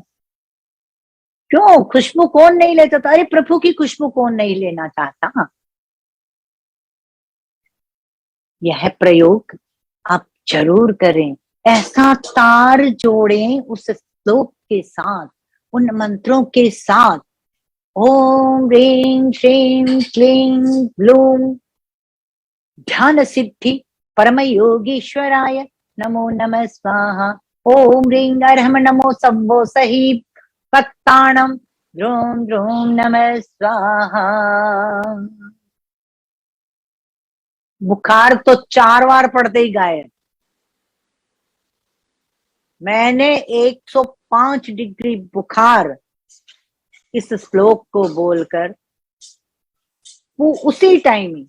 क्यों खुशबू कौन नहीं लेता था? अरे प्रभु की खुशबू कौन नहीं लेना चाहता? यह प्रयोग आप जरूर करें। ऐसा तार जोड़ें उस श्लोक के साथ, उन मंत्रों के साथ। ओम ह्रीं श्रीं क्लीं ब्लूं ध्यान सिद्धि परम योगीश्वराय नमो नमः स्वाहा। ओम ह्रीं अर्हं नमो सव्वो सही पत्ताणम ध्रूम ध्रूम नमः स्वाहा। बुखार तो 4 बार पड़ते ही गायब। मैंने 105 डिग्री बुखार इस श्लोक को बोलकर, वो उसी टाइम ही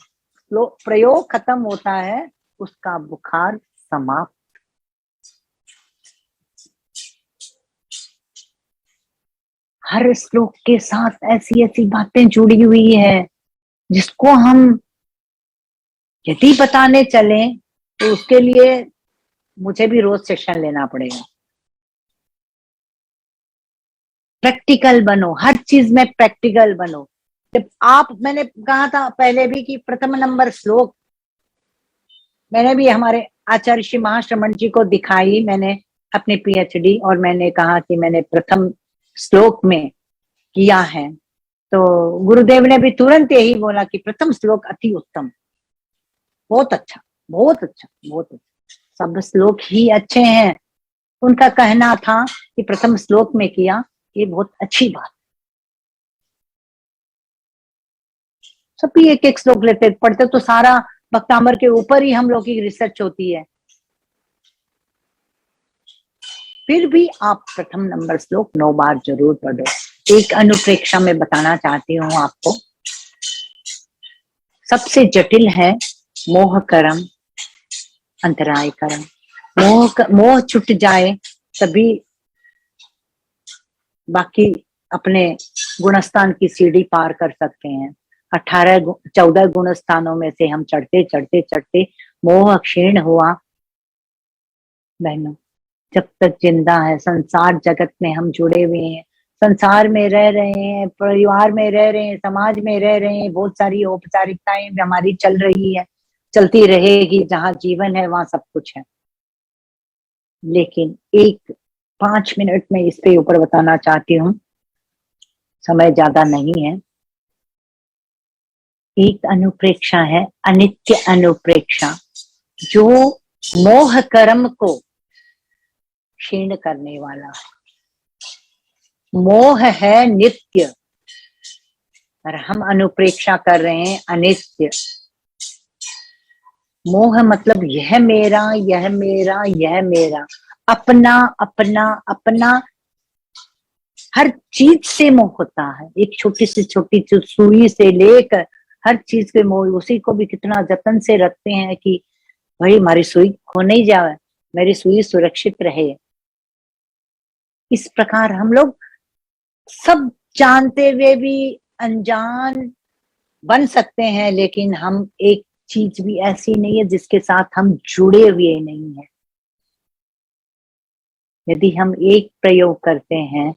प्रयोग खत्म होता है, उसका बुखार समाप्त। हर श्लोक के साथ ऐसी ऐसी बातें जुड़ी हुई है जिसको हम यदि बताने चले तो उसके लिए मुझे भी रोज सेशन लेना पड़ेगा। प्रैक्टिकल बनो, हर चीज में प्रैक्टिकल बनो। जब आप, मैंने कहा था पहले भी कि प्रथम नंबर श्लोक मैंने भी हमारे आचार्य श्री महाश्रमण जी को दिखाई, मैंने अपने पीएचडी, और मैंने कहा कि मैंने प्रथम श्लोक में किया है। तो गुरुदेव ने भी तुरंत यही बोला कि प्रथम श्लोक अति उत्तम, बहुत अच्छा, बहुत अच्छा, बहुत अच्छा। सब श्लोक ही अच्छे हैं। उनका कहना था कि प्रथम श्लोक में किया, ये बहुत अच्छी बात। सभी एक एक श्लोक लेते पढ़ते तो सारा भक्तामर के ऊपर ही हम लोग की रिसर्च होती है। फिर भी आप प्रथम नंबर श्लोक 9 बार जरूर पढ़ो। एक अनुप्रेक्षा में बताना चाहती हूँ आपको। सबसे जटिल है मोह कर्म, अंतराय कर्म। मोह छूट जाए तभी बाकी अपने गुणस्थान की सीढ़ी पार कर सकते हैं। 14 गुण स्थानों में से हम चढ़ते चढ़ते चढ़ते मोह क्षीण हुआ। बहनों, जब तक जिंदा है, संसार जगत में हम जुड़े हुए हैं, संसार में रह रहे हैं, परिवार में रह रहे हैं, समाज में रह रहे हैं, बहुत सारी औपचारिकताएं हमारी चल रही है, चलती रहेगी। जहां जीवन है वहां सब कुछ है। लेकिन 5 मिनट में इस पे ऊपर बताना चाहती हूँ, समय ज्यादा नहीं है। एक अनुप्रेक्षा है अनित्य अनुप्रेक्षा, जो मोह कर्म को क्षीण करने वाला है। मोह है नित्य और हम अनुप्रेक्षा कर रहे हैं अनित्य। मोह मतलब यह मेरा, यह मेरा, यह मेरा, अपना अपना अपना, हर चीज से मोह होता है। एक छोटी सी सुई से लेकर हर चीज के मोह। उसी को भी कितना जतन से रखते हैं कि भाई हमारी सुई खो नहीं जाए, मेरी सुई सुरक्षित रहे। इस प्रकार हम लोग सब जानते हुए भी अनजान बन सकते हैं, लेकिन हम एक चीज भी ऐसी नहीं है जिसके साथ हम जुड़े हुए नहीं है। यदि हम एक प्रयोग करते हैं,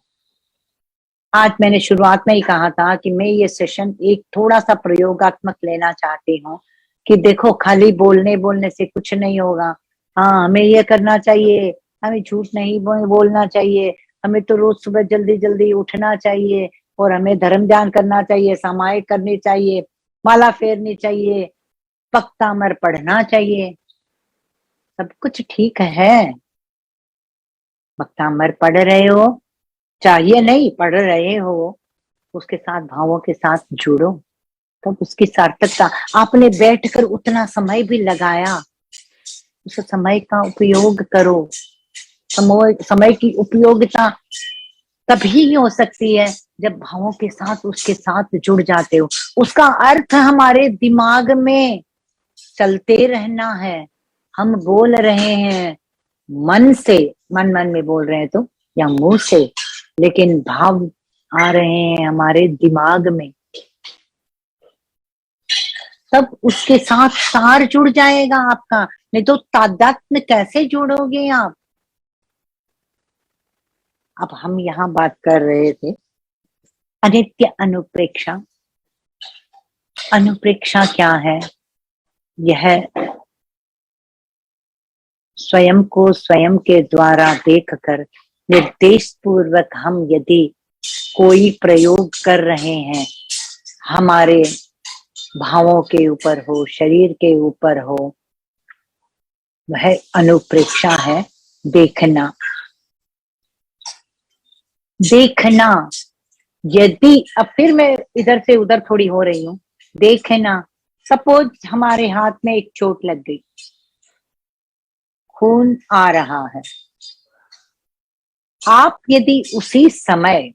आज मैंने शुरुआत में ही कहा था कि मैं ये सेशन एक थोड़ा सा प्रयोगात्मक लेना चाहती हूँ कि देखो खाली बोलने से कुछ नहीं होगा। हाँ, हमें ये करना चाहिए, हमें झूठ नहीं बोलना चाहिए, हमें तो रोज सुबह जल्दी जल्दी उठना चाहिए, और हमें धर्म ध्यान करना चाहिए, सामायिक करनी चाहिए, माला फेरनी चाहिए, भक्तामर पढ़ना चाहिए। सब कुछ ठीक है, भक्तामर पढ़ रहे हो, चाहिए नहीं, पढ़ रहे हो, उसके साथ भावों के साथ जुड़ो, तब उसकी सार्थकता। आपने बैठकर उतना समय भी लगाया, उस समय का उपयोग करो। समय की उपयोगिता तभी हो सकती है जब भावों के साथ उसके साथ जुड़ जाते हो। उसका अर्थ हमारे दिमाग में चलते रहना है। हम बोल रहे हैं मन से, मन में बोल रहे हैं तो, या मुंह से, लेकिन भाव आ रहे हैं हमारे दिमाग में, तब उसके साथ सार जुड़ जाएगा आपका। नहीं तो तादात्म्य कैसे जोड़ोगे आप। अब हम यहाँ बात कर रहे थे अनित्य अनुप्रेक्षा। अनुप्रेक्षा क्या है? यह स्वयं को स्वयं के द्वारा देखकर निर्देश पूर्वक हम यदि कोई प्रयोग कर रहे हैं, हमारे भावों के ऊपर हो, शरीर के ऊपर हो, वह अनुप्रेक्षा है। देखना, देखना। यदि, अब फिर मैं इधर से उधर थोड़ी हो रही हूं, देखना। सपोज हमारे हाथ में एक चोट लग गई, खून आ रहा है। आप यदि उसी समय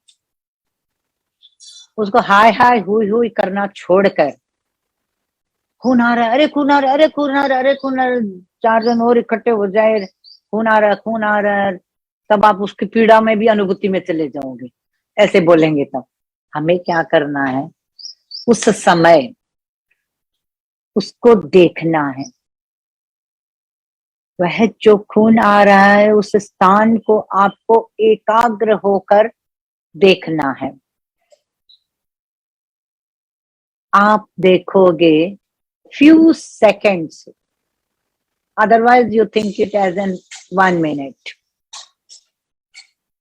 उसको हाय हाय हुई हुई करना छोड़कर, खून आ रहा है, अरे खून आ रहा है, अरे खून आ रहा है, अरे खून आ रहा है, 4 जन और इकट्ठे हो जाए, खून आ रहा है, खून आ रहा है, तब आप उसकी पीड़ा में भी अनुभूति में चले जाओगे, ऐसे बोलेंगे। तब हमें क्या करना है, उस समय उसको देखना है। वह जो खून आ रहा है उस स्थान को आपको एकाग्र होकर देखना है। आप देखोगे few seconds, otherwise you think it as in 1 minute,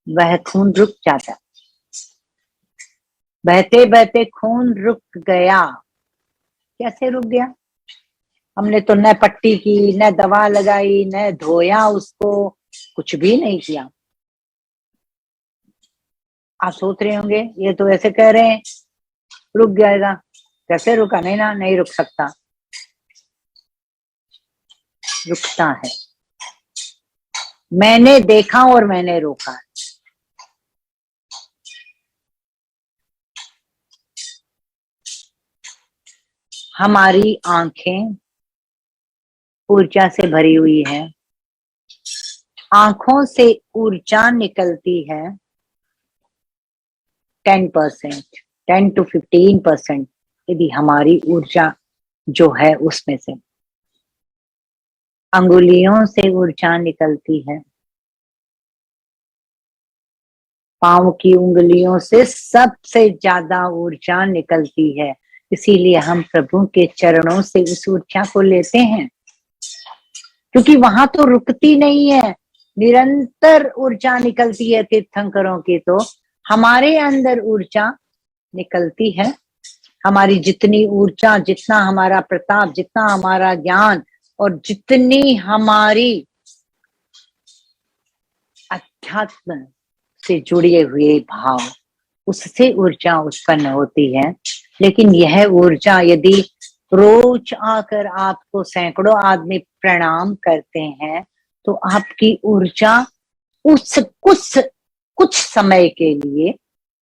वह खून रुक जाता। बहते बहते खून रुक गया। कैसे रुक गया? हमने तो न पट्टी की, न दवा लगाई, न धोया उसको, कुछ भी नहीं किया। आप सोच रहे होंगे ये तो ऐसे कह रहे हैं रुक जाएगा, कैसे रुका? नहीं ना, नहीं रुक सकता। रुकता है। मैंने देखा और मैंने रोका। हमारी आंखें ऊर्जा से भरी हुई है। आंखों से ऊर्जा निकलती है 10%, 10 to 15% यदि हमारी ऊर्जा जो है उसमें से। अंगुलियों से ऊर्जा निकलती है, पांव की उंगलियों से सबसे ज्यादा ऊर्जा निकलती है। इसीलिए हम प्रभु के चरणों से उस ऊर्जा को लेते हैं, क्योंकि वहां तो रुकती नहीं है, निरंतर ऊर्जा निकलती है तीर्थंकरों की। तो हमारे अंदर ऊर्जा निकलती है। हमारी जितनी ऊर्जा, जितना हमारा प्रताप, जितना हमारा ज्ञान और जितनी हमारी अध्यात्म से जुड़े हुए भाव, उससे ऊर्जा उत्पन्न होती है। लेकिन यह ऊर्जा यदि रोज आकर आपको सैकड़ों आदमी प्रणाम करते हैं तो आपकी ऊर्जा उस कुछ समय के लिए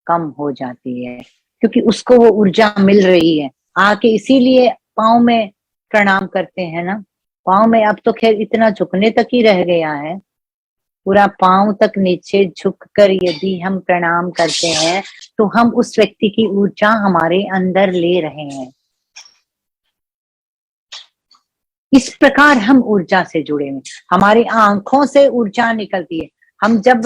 कम हो जाती है, क्योंकि उसको वो ऊर्जा मिल रही है आके। इसीलिए पाँव में प्रणाम करते हैं ना। पाँव में अब तो खैर इतना झुकने तक ही रह गया है, पूरा पाँव तक नीचे झुककर यदि हम प्रणाम करते हैं तो हम उस व्यक्ति की ऊर्जा हमारे अंदर ले रहे हैं। इस प्रकार हम ऊर्जा से जुड़े हुए। हमारी आंखों से ऊर्जा निकलती है। हम जब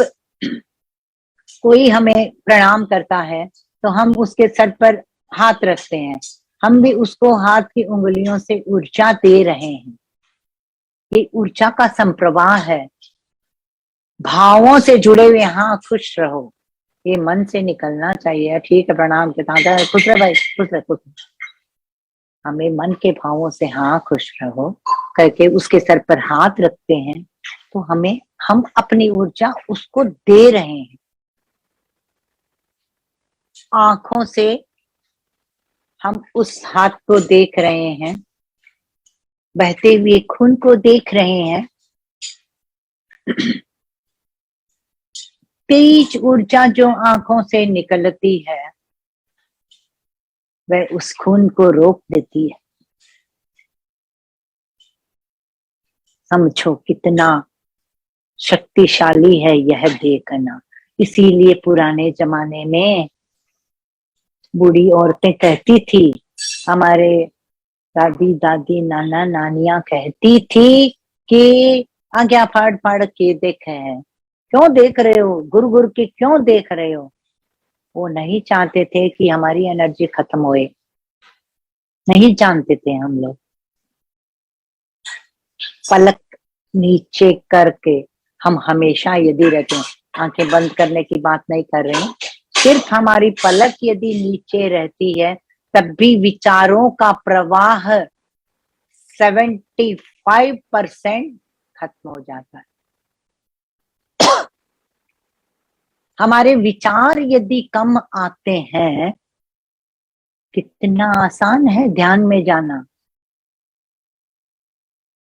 कोई हमें प्रणाम करता है तो हम उसके सर पर हाथ रखते हैं, हम भी उसको हाथ की उंगलियों से ऊर्जा दे रहे हैं। ये ऊर्जा का संप्रवाह है। भावों से जुड़े हुए, हाँ खुश रहो, ये मन से निकलना चाहिए। ठीक है, प्रणाम के साथ खुश रहे भाई, खुश रहे, खुश रहे। हमें मन के भावों से हाँ खुश रहो करके उसके सर पर हाथ रखते हैं तो हम अपनी ऊर्जा उसको दे रहे हैं। आंखों से हम उस हाथ को देख रहे हैं, बहते हुए खून को देख रहे हैं। तेज ऊर्जा जो आंखों से निकलती है वह उस खून को रोक देती है। समझो कितना शक्तिशाली है यह देखना। इसीलिए पुराने जमाने में बूढ़ी औरतें कहती थी, हमारे दादी दादी नाना नानियां कहती थी कि आज्ञा फाड़ फाड़ के देखे है, क्यों देख रहे हो, गुरु गुरु के क्यों देख रहे हो। वो नहीं चाहते थे कि हमारी एनर्जी खत्म होए, नहीं जानते थे हम लोग। पलक नीचे करके हम हमेशा यदि रहते हैं, आंखें बंद करने की बात नहीं कर रहे हैं, सिर्फ हमारी पलक यदि नीचे रहती है तब भी विचारों का प्रवाह 75% खत्म हो जाता है। हमारे विचार यदि कम आते हैं, कितना आसान है ध्यान में जाना।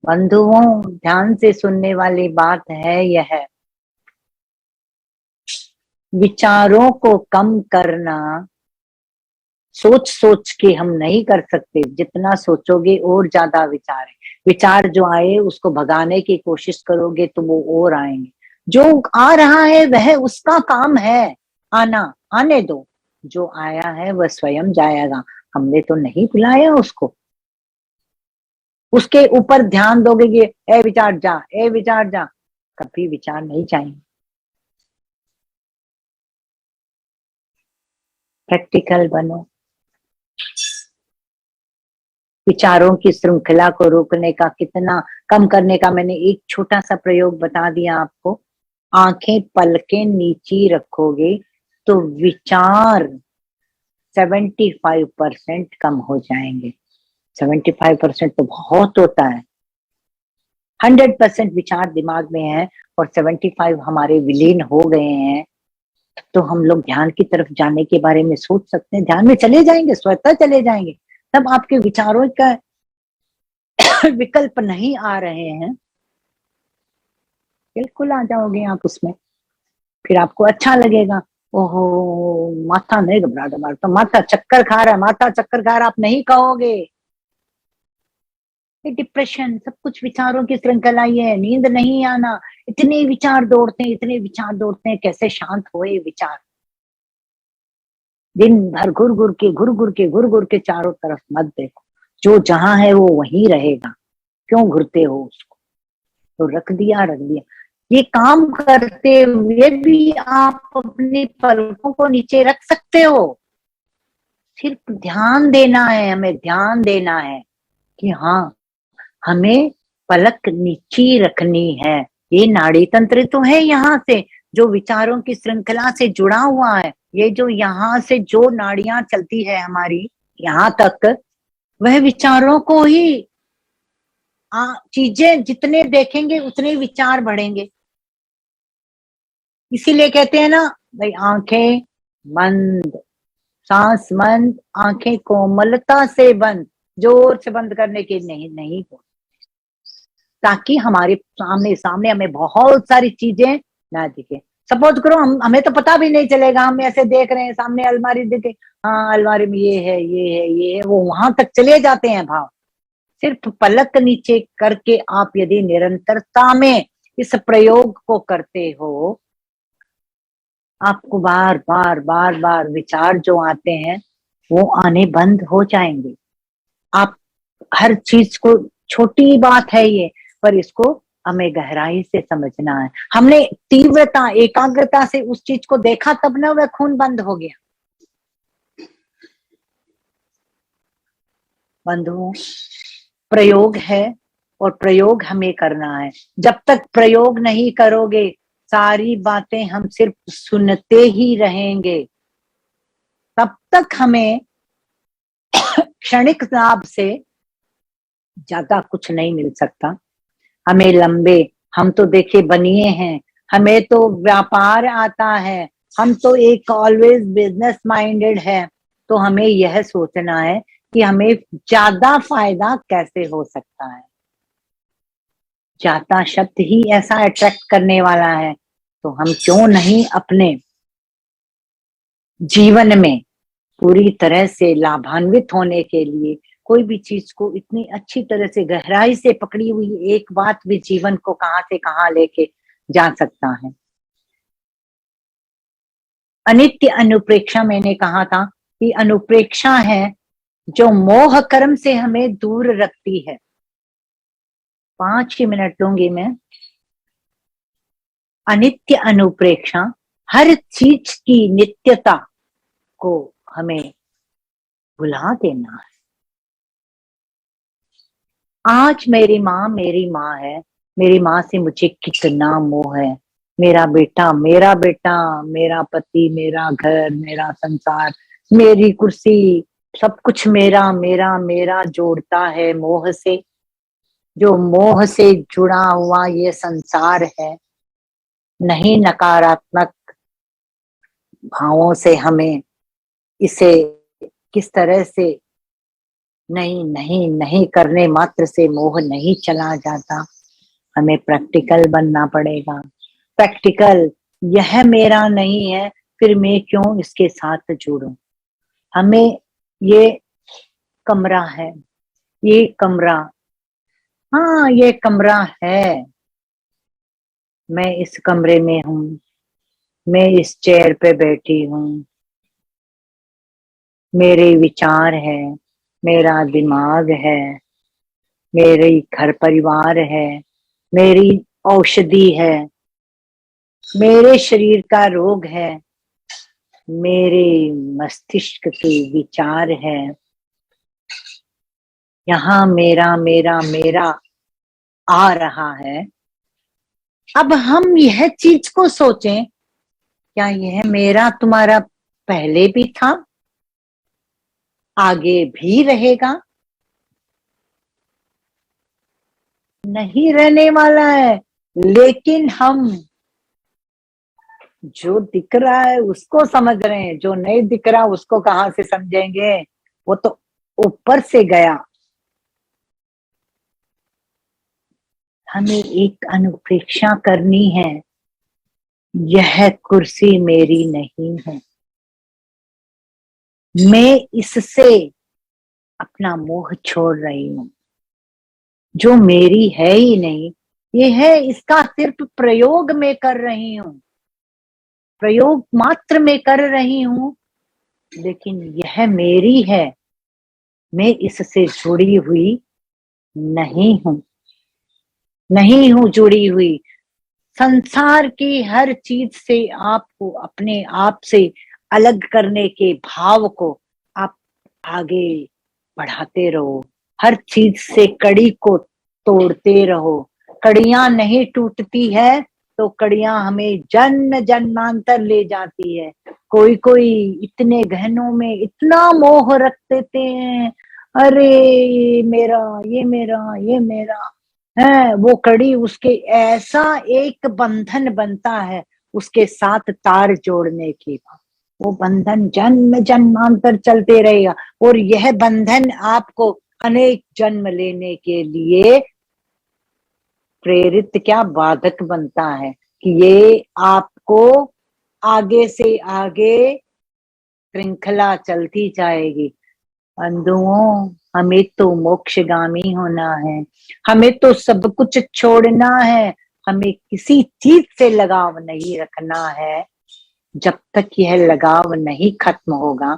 बंधुओं, ध्यान से सुनने वाली बात है यह, विचारों को कम करना सोच सोच के हम नहीं कर सकते। जितना सोचोगे और ज्यादा विचार है, विचार जो आए उसको भगाने की कोशिश करोगे तो वो और आएंगे। जो आ रहा है वह उसका काम है, आना, आने दो। जो आया है वह स्वयं जाएगा, हमने तो नहीं बुलाया उसको। उसके ऊपर ध्यान दोगे कि ए विचार जा, ए विचार जा, कभी विचार नहीं जाएंगे। प्रैक्टिकल बनो। विचारों की श्रृंखला को रोकने का, कितना कम करने का, मैंने एक छोटा सा प्रयोग बता दिया आपको। आंखें पलकें नीची रखोगे तो विचार 75% कम हो जाएंगे। 75% तो बहुत होता है। 100% विचार दिमाग में है और 75 हमारे विलीन हो गए हैं, तो हम लोग ध्यान की तरफ जाने के बारे में सोच सकते हैं। ध्यान में चले जाएंगे, स्वतः चले जाएंगे। तब आपके विचारों का विकल्प नहीं आ रहे हैं, बिल्कुल आ जाओगे आप उसमें। फिर आपको अच्छा लगेगा। ओहो, माथा नहीं घबरा रहा, तो माथा चक्कर खा रहा है, माथा चक्कर खा रहा, आप नहीं कहोगे। डिप्रेशन सब कुछ विचारों की श्रृंखला ही है। नींद नहीं आना, इतने विचार दौड़ते हैं, इतने विचार दौड़ते हैं, कैसे शांत होए विचार। दिन भर घुर घुर के चारों तरफ मत देखो, जो जहां है वो वहीं रहेगा। क्यों घुरते हो उसको? तो रख दिया, रख दिया। ये काम करते हुए भी आप अपनी पलकों को नीचे रख सकते हो। सिर्फ ध्यान देना है, हमें ध्यान देना है कि हाँ, हमें पलक नीची रखनी है। ये नाड़ी तंत्र तो है यहाँ से, जो विचारों की श्रृंखला से जुड़ा हुआ है। ये जो यहाँ से जो नाड़ियां चलती है हमारी यहाँ तक, वह विचारों को ही चीजें जितने देखेंगे उतने विचार बढ़ेंगे। इसीलिए कहते हैं ना भाई, आंखें बंद, सांस बंद, आंखें कोमलता से बंद, जोर से बंद करने की नहीं हो, ताकि हमारे सामने सामने हमें बहुत सारी चीजें ना दिखे। सपोज करो हमें तो पता भी नहीं चलेगा, हम ऐसे देख रहे हैं सामने अलमारी दिखे, हाँ अलमारी में ये है, ये है, ये है, वो वहां तक चले जाते हैं भाव। सिर्फ पलक नीचे करके आप यदि निरंतरता में इस प्रयोग को करते हो, आपको बार बार बार बार विचार जो आते हैं वो आने बंद हो जाएंगे। आप हर चीज को, छोटी बात है ये, पर इसको हमें गहराई से समझना है। हमने तीव्रता एकाग्रता से उस चीज को देखा, तब ना वह खून बंद हो गया। बंधुओं, प्रयोग है और प्रयोग हमें करना है। जब तक प्रयोग नहीं करोगे, सारी बातें हम सिर्फ सुनते ही रहेंगे। तब तक हमें क्षणिक लाभ से ज्यादा कुछ नहीं मिल सकता। हमें लंबे, हम तो देखिए बनिए हैं, हमें तो व्यापार आता है, हम तो एक ऑलवेज बिजनेस माइंडेड है। तो हमें यह सोचना है कि हमें ज्यादा फायदा कैसे हो सकता है। ज्यादा शब्द ही ऐसा अट्रैक्ट करने वाला है, तो हम क्यों नहीं अपने जीवन में पूरी तरह से लाभान्वित होने के लिए कोई भी चीज को इतनी अच्छी तरह से गहराई से पकड़ी हुई एक बात भी जीवन को कहां से कहां लेके जा सकता है। अनित्य अनुप्रेक्षा, मैंने कहा था कि अनुप्रेक्षा है जो मोह कर्म से हमें दूर रखती है। 5 ही मिनट लूंगी मैं। अनित्य अनुप्रेक्षा, हर चीज की नित्यता को हमें भुला देना है। आज मेरी माँ है, मेरी माँ से मुझे कितना मोह है। मेरा बेटा, मेरा पति, मेरा घर, मेरा संसार, मेरी कुर्सी, सब कुछ मेरा मेरा मेरा जोड़ता है मोह से। जो मोह से जुड़ा हुआ ये संसार है, नहीं नकारात्मक भावों से हमें इसे किस तरह से नहीं नहीं नहीं करने मात्र से मोह नहीं चला जाता। हमें प्रैक्टिकल बनना पड़ेगा। प्रैक्टिकल, यह मेरा नहीं है, फिर मैं क्यों इसके साथ जुड़ूं। हमें ये कमरा है, ये कमरा, हाँ ये कमरा है, मैं इस कमरे में हूँ, मैं इस चेयर पे बैठी हूँ, मेरे विचार है, मेरा दिमाग है, मेरी घर परिवार है, मेरी औषधि है, मेरे शरीर का रोग है, मेरे मस्तिष्क के विचार है। यहाँ मेरा मेरा मेरा आ रहा है। अब हम यह चीज को सोचें, क्या यह मेरा तुम्हारा पहले भी था, आगे भी रहेगा? नहीं रहने वाला है। लेकिन हम जो दिख रहा है उसको समझ रहे हैं, जो नहीं दिख रहा उसको कहाँ से समझेंगे? वो तो ऊपर से गया। हमें एक अनुप्रेक्षा करनी है, यह कुर्सी मेरी नहीं है। मैं इससे अपना मोह छोड़ रही हूं। जो मेरी है ही नहीं, ये है, इसका सिर्फ प्रयोग में कर रही हूं, प्रयोग मात्र में कर रही हूं। लेकिन यह मेरी है, मैं इससे जुड़ी हुई नहीं हूं, नहीं हूं जुड़ी हुई। संसार की हर चीज से आपको अपने आप से अलग करने के भाव को आप आगे बढ़ाते रहो। हर चीज से कड़ी को तोड़ते रहो। कड़ियां नहीं टूटती है तो कड़ियां हमें जन्म जन्मांतर ले जाती है। कोई कोई इतने गहनों में इतना मोह रख देते हैं, अरे ये मेरा, ये मेरा, ये मेरा है। वो कड़ी उसके ऐसा एक बंधन बनता है उसके साथ तार जोड़ने के बाद, वो बंधन जन्म जन्मांतर चलते रहेगा। और यह बंधन आपको अनेक जन्म लेने के लिए प्रेरित, क्या बाधक बनता है कि ये आपको आगे से आगे श्रृंखला चलती जाएगी। बंधुओं, हमें तो मोक्षगामी होना है, हमें तो सब कुछ छोड़ना है, हमें किसी चीज से लगाव नहीं रखना है। जब तक यह लगाव नहीं खत्म होगा,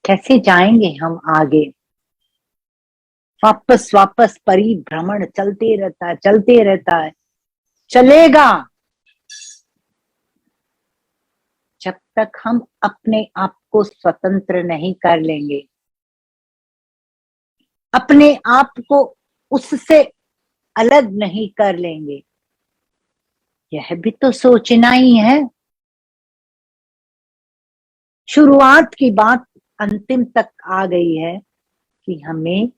कैसे जाएंगे हम आगे? वापस वापस परिभ्रमण चलते रहता है, चलते रहता है, चलेगा जब तक हम अपने आप को स्वतंत्र नहीं कर लेंगे, अपने आप को उससे अलग नहीं कर लेंगे। यह भी तो सोचना ही है। शुरुआत की बात अंतिम तक आ गई है कि हमें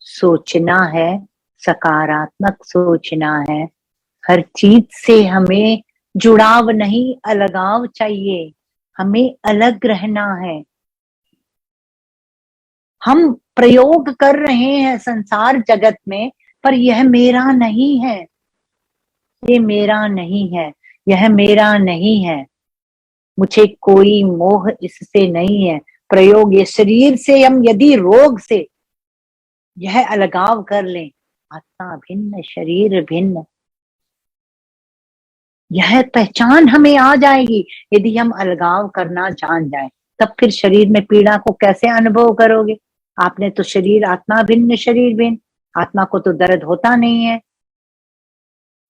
सोचना है, सकारात्मक सोचना है। हर चीज से हमें जुड़ाव नहीं, अलगाव चाहिए। हमें अलग रहना है। हम प्रयोग कर रहे हैं संसार जगत में, पर यह मेरा नहीं है, ये मेरा नहीं है, यह मेरा नहीं है। मुझे कोई मोह इससे नहीं है। प्रयोग ये शरीर से हम यदि रोग से यह अलगाव कर लें, आत्मा भिन्न शरीर भिन्न, यह पहचान हमें आ जाएगी। यदि हम अलगाव करना जान जाए, तब फिर शरीर में पीड़ा को कैसे अनुभव करोगे? आपने तो शरीर, आत्मा भिन्न शरीर भिन्न, आत्मा को तो दर्द होता नहीं है।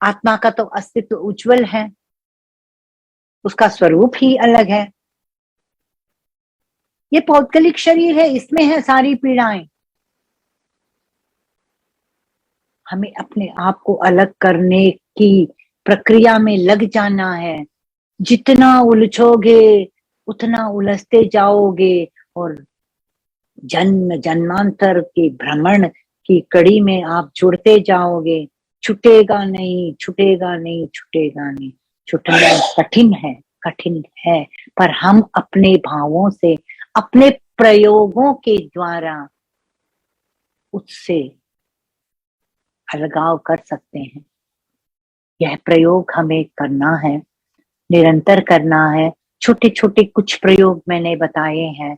आत्मा का तो अस्तित्व उज्जवल है, उसका स्वरूप ही अलग है। ये पौद्गलिक शरीर है, इसमें है सारी पीड़ाएं। हमें अपने आप को अलग करने की प्रक्रिया में लग जाना है। जितना उलझोगे उतना उलझते जाओगे और जन्म जन्मांतर के भ्रमण की कड़ी में आप जुड़ते जाओगे। छूटेगा नहीं, छूटेगा नहीं, छूटेगा नहीं। छूटना कठिन है, कठिन है, पर हम अपने भावों से, अपने प्रयोगों के द्वारा उससे अलगाव कर सकते हैं। यह प्रयोग हमें करना है, निरंतर करना है। छोटे छोटे कुछ प्रयोग मैंने बताए हैं।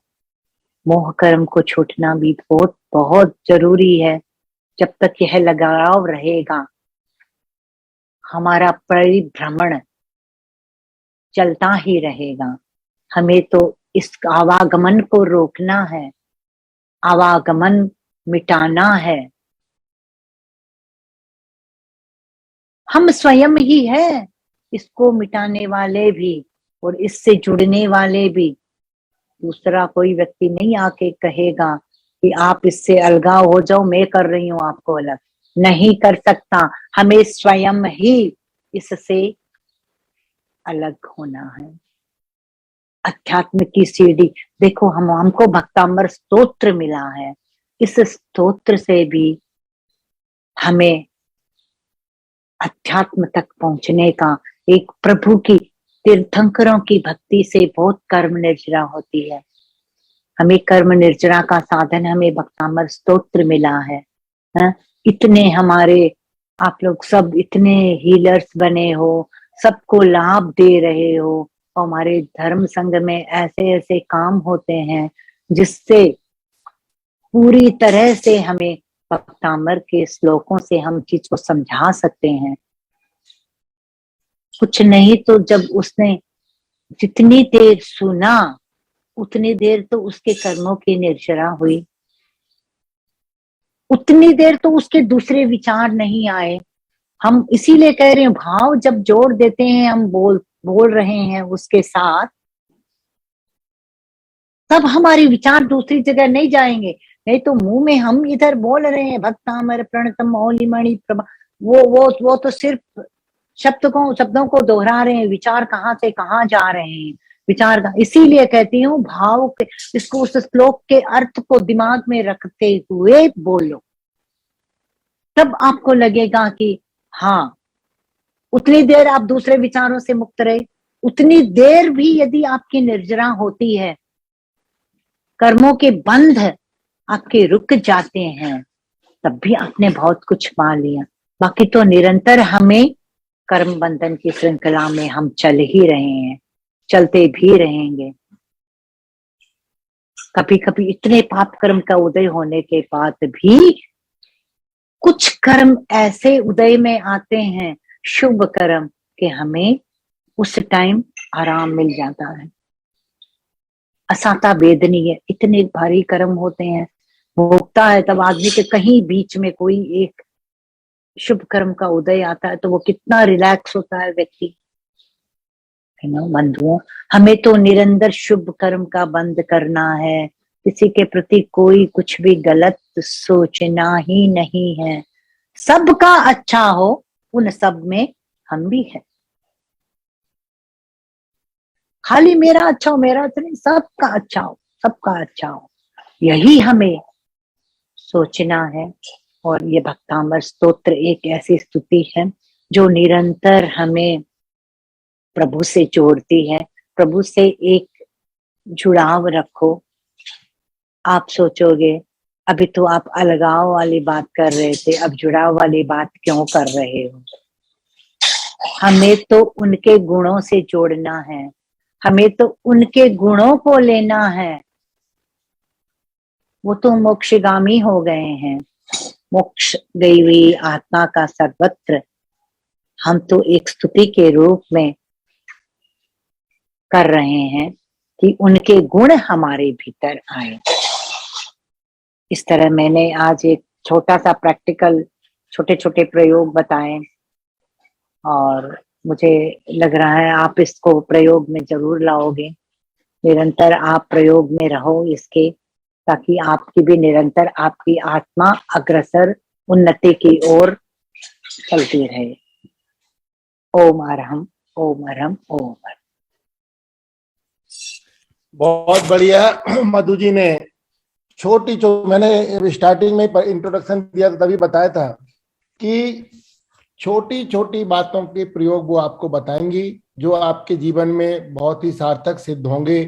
मोह कर्म को छूटना भी बहुत बहुत जरूरी है। जब तक यह लगाव रहेगा, हमारा परिभ्रमण चलता ही रहेगा। हमें तो इस आवागमन को रोकना है, आवागमन मिटाना है। हम स्वयं ही है इसको मिटाने वाले भी और इससे जुड़ने वाले भी। दूसरा कोई व्यक्ति नहीं आके कहेगा कि आप इससे अलगाव हो जाओ, मैं कर रही हूं आपको अलग। नहीं कर सकता, हमें स्वयं ही इससे अलग होना है। अध्यात्म की सीढ़ी देखो, हमको भक्तामर स्तोत्र मिला है, इस स्तोत्र से भी हमें अध्यात्म तक पहुंचने का, एक प्रभु की तीर्थंकरों की भक्ति से बहुत कर्म निर्जरा होती है। हमें कर्म निर्जरा का साधन हमें भक्तामर स्तोत्र मिला है। इतने हमारे आप लोग सब इतने हीलर्स बने हो, सबको लाभ दे रहे हो, और हमारे धर्म संघ में ऐसे ऐसे काम होते हैं जिससे पूरी तरह से हमें भक्तामर के श्लोकों से हम चीज को समझा सकते हैं। कुछ नहीं तो जब उसने जितनी देर सुना उतनी देर तो उसके कर्मों की निर्जरा हुई, उतनी देर तो उसके दूसरे विचार नहीं आए। हम इसीलिए कह रहे हैं, भाव जब जोड़ देते हैं, हम बोल रहे हैं उसके साथ, तब हमारे विचार दूसरी जगह नहीं जाएंगे। नहीं तो मुंह में हम इधर बोल रहे हैं भक्तामर प्रणतम मौलिमणि प्रभा, वो तो सिर्फ शब्दों को दोहरा रहे हैं, विचार कहाँ से कहाँ जा रहे हैं, विचार का। इसीलिए कहती हूँ भाव के, इसको उस श्लोक के अर्थ को दिमाग में रखते हुए बोलो, तब आपको लगेगा कि हाँ, उतनी देर आप दूसरे विचारों से मुक्त रहे। उतनी देर भी यदि आपकी निर्जरा होती है, कर्मों के बंध आपके रुक जाते हैं, तब भी आपने बहुत कुछ पा लिया। बाकी तो निरंतर हमें कर्म बंधन की श्रृंखला में हम चल ही रहे हैं, चलते भी रहेंगे। कभी कभी इतने पाप कर्म का उदय होने के बाद भी कुछ कर्म ऐसे उदय में आते हैं, शुभ कर्म, कि हमें उस टाइम आराम मिल जाता है। असाता वेदनीय इतने भारी कर्म होते हैं, भोगता है, तब आदमी के कहीं बीच में कोई एक शुभ कर्म का उदय आता है तो वो कितना रिलैक्स होता है व्यक्ति। बंधुओं, हमें तो निरंतर शुभ कर्म का बंद करना है, किसी के प्रति कोई कुछ भी गलत सोचना ही नहीं है। सबका अच्छा हो, उन सब में हम भी हैं। खाली मेरा अच्छा हो, मेरा अच्छा नहीं, सबका अच्छा हो, सबका अच्छा हो, यही हमें सोचना है। और ये भक्तामर स्तोत्र एक ऐसी स्तुति है जो निरंतर हमें प्रभु से जोड़ती है। प्रभु से एक जुड़ाव रखो। आप सोचोगे अभी तो आप अलगाव वाली बात कर रहे थे, अब जुड़ाव वाली बात क्यों कर रहे हो? हमें तो उनके गुणों से जोड़ना है, हमें तो उनके गुणों को लेना है। वो तो मोक्षगामी हो गए हैं, मोक्ष गई हुई आत्मा का सर्वत्र। हम तो एक स्तुति के रूप में कर रहे हैं कि उनके गुण हमारे भीतर आए। इस तरह मैंने आज एक छोटा सा प्रैक्टिकल, छोटे छोटे प्रयोग बताए, और मुझे लग रहा है आप इसको प्रयोग में जरूर लाओगे। निरंतर आप प्रयोग में रहो इसके, ताकि आपकी भी निरंतर आपकी आत्मा अग्रसर उन्नति की ओर चलती रहे। ओम अरहम, ओम अरहम, ओम अरहम। बहुत बढ़िया मधु जी ने मैंने स्टार्टिंग में इंट्रोडक्शन दिया था, तभी बताया था कि छोटी छोटी बातों के प्रयोग वो आपको बताएंगी जो आपके जीवन में बहुत ही सार्थक सिद्ध होंगे,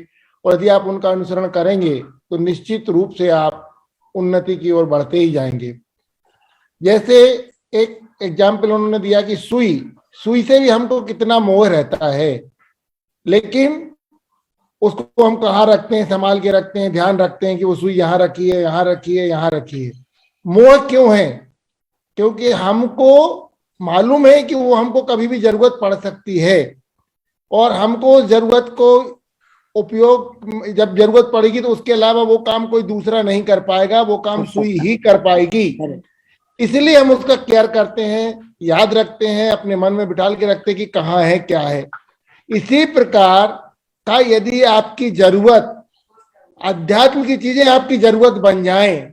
और यदि आप उनका अनुसरण करेंगे तो निश्चित रूप से आप उन्नति की ओर बढ़ते ही जाएंगे। जैसे एक एग्जाम्पल उन्होंने दिया कि सुई से भी हमको कितना मोह रहता है, लेकिन उसको हम कहाँ रखते हैं, संभाल के रखते हैं, ध्यान रखते हैं कि वो सुई यहाँ रखी है, यहाँ रखी है, यहाँ रखी है। मोह क्यों है? क्योंकि हमको मालूम है कि वो हमको कभी भी जरूरत पड़ सकती है, और हमको जरूरत को उपयोग, जब जरूरत पड़ेगी तो उसके अलावा वो काम कोई दूसरा नहीं कर पाएगा, वो काम सुई ही कर पाएगी। इसलिए हम उसका केयर करते हैं, याद रखते हैं, अपने मन में बिठाल के रखते हैं कि कहाँ है क्या है। इसी प्रकार का यदि आपकी जरूरत, अध्यात्म की चीजें आपकी जरूरत बन जाएं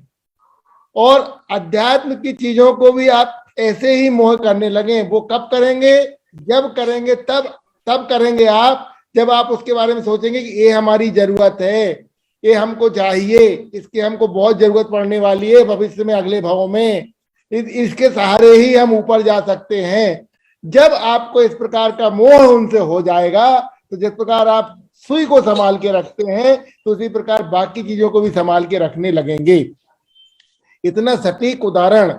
और अध्यात्म की चीजों को भी आप ऐसे ही मोह करने लगे, वो कब करेंगे? जब करेंगे तब करेंगे आप, जब आप उसके बारे में सोचेंगे कि ये हमारी जरूरत है, ये हमको चाहिए, इसकी हमको बहुत जरूरत पड़ने वाली है भविष्य में, अगले भाव में, इसके सहारे ही हम ऊपर जा सकते हैं। जब आपको इस प्रकार का मोह उनसे हो जाएगा, तो जिस प्रकार आप सुई को संभाल के रखते हैं, तो उसी प्रकार बाकी चीजों को भी संभाल के रखने लगेंगे। इतना सटीक उदाहरण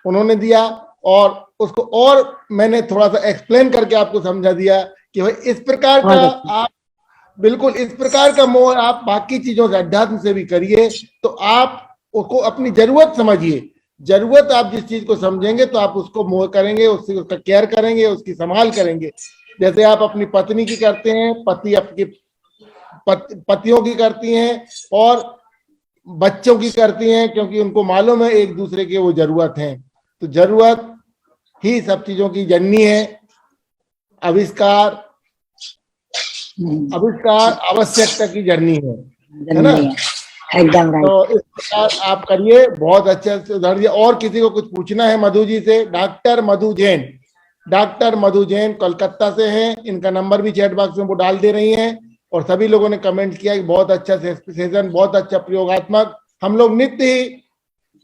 उन्होंने दिया और उसको और मैंने थोड़ा सा एक्सप्लेन करके आपको समझा दिया कि भाई इस प्रकार का आप, बिल्कुल इस प्रकार का मोह आप बाकी चीजों से, अध्यात्म से भी करिए, तो आप उसको अपनी जरूरत समझिए। जरूरत आप जिस चीज को समझेंगे तो आप उसको मोह करेंगे, उसका केयर करेंगे, उसकी संभाल करेंगे। जैसे आप अपनी पत्नी की करते हैं, पति आपकी पतियों की करती हैं और बच्चों की करती हैं, क्योंकि उनको मालूम है एक दूसरे के वो जरूरत है। तो जरूरत ही सब चीजों की जननी है। आविष्कार आवश्यकता की जर्नी है ना? एकदम राइट। तो इस प्रकार आप करिए, बहुत अच्छे से उदाहरण दिया। और किसी को कुछ पूछना है मधु जी से? डॉक्टर मधु जैन कोलकाता से हैं, इनका नंबर भी चैट बॉक्स में वो डाल दे रही हैं। और सभी लोगों ने कमेंट किया कि बहुत अच्छा सेशन, बहुत अच्छा प्रयोगात्मक। हम लोग नित्य ही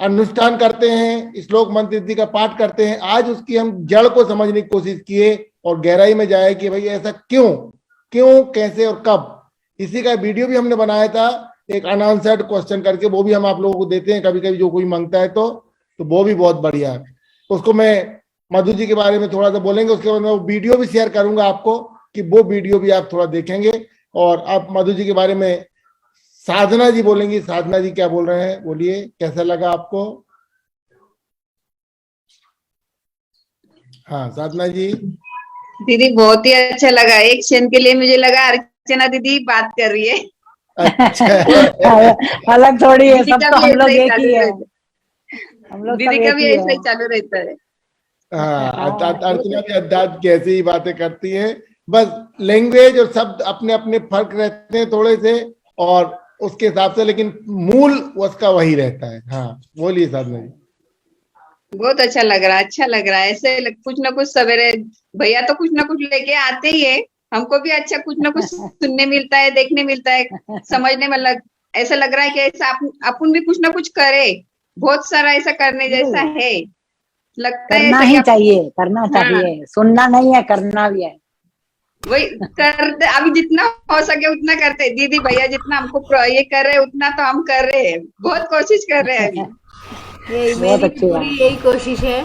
अनुष्ठान करते हैं, श्लोक मंत्र इत्यादि का पाठ करते हैं। आज उसकी हम जड़ को समझने की कोशिश किए और गहराई में जाए कि भाई ऐसा क्यों, कैसे और कब। इसी का वीडियो भी हमने बनाया था, एक अनआंसर्ड क्वेश्चन करके, वो भी हम आप लोगों को देते हैं कभी कभी, जो कोई मांगता है तो वो भी बहुत बढ़िया है। उसको मैं मधु जी के बारे में थोड़ा सा बोलेंगे, उसके बाद मैं वो वीडियो भी शेयर करूंगा आपको, कि वो वीडियो भी आप थोड़ा देखेंगे। और आप मधु जी के बारे में साधना जी बोलेंगी। साधना जी क्या बोल रहे हैं, बोलिए, कैसा लगा आपको? हाँ साधना जी। दीदी बहुत ही अच्छा लगा। एक क्षण के लिए मुझे लगा अर्चना दीदी बात कर रही है। अच्छा अलग थोड़ी है, सब तो हम लोग एक ही है। दीदी का भी ऐसा ही चालू रहता है। हाँ, अर्चना भी अध्यात्म की ऐसी ही बातें करती है। बस लैंग्वेज और शब्द अपने अपने फर्क रहते हैं थोड़े से, और उसके हिसाब से, लेकिन मूल उसका वही रहता है। हाँ बोलिए साधना जी। बहुत अच्छा लग रहा है। ऐसे कुछ ना कुछ सवेरे भैया तो कुछ ना कुछ लेके आते ही है, हमको भी अच्छा कुछ ना कुछ सुनने मिलता है, देखने मिलता है, समझने में ऐसा लग रहा है कि ऐसा अपन भी कुछ ना कुछ करे। बहुत सारा ऐसा करने जैसा है, लगता है करना ही चाहिए, करना चाहिए। सुनना नहीं है, करना भी है। वही करते, अभी जितना हो सके उतना करते। दीदी भैया जितना हमको ये कर रहे उतना तो हम कर रहे हैं, बहुत कोशिश कर रहे हैं अभी। यही मेरी पूरी यही कोशिश है,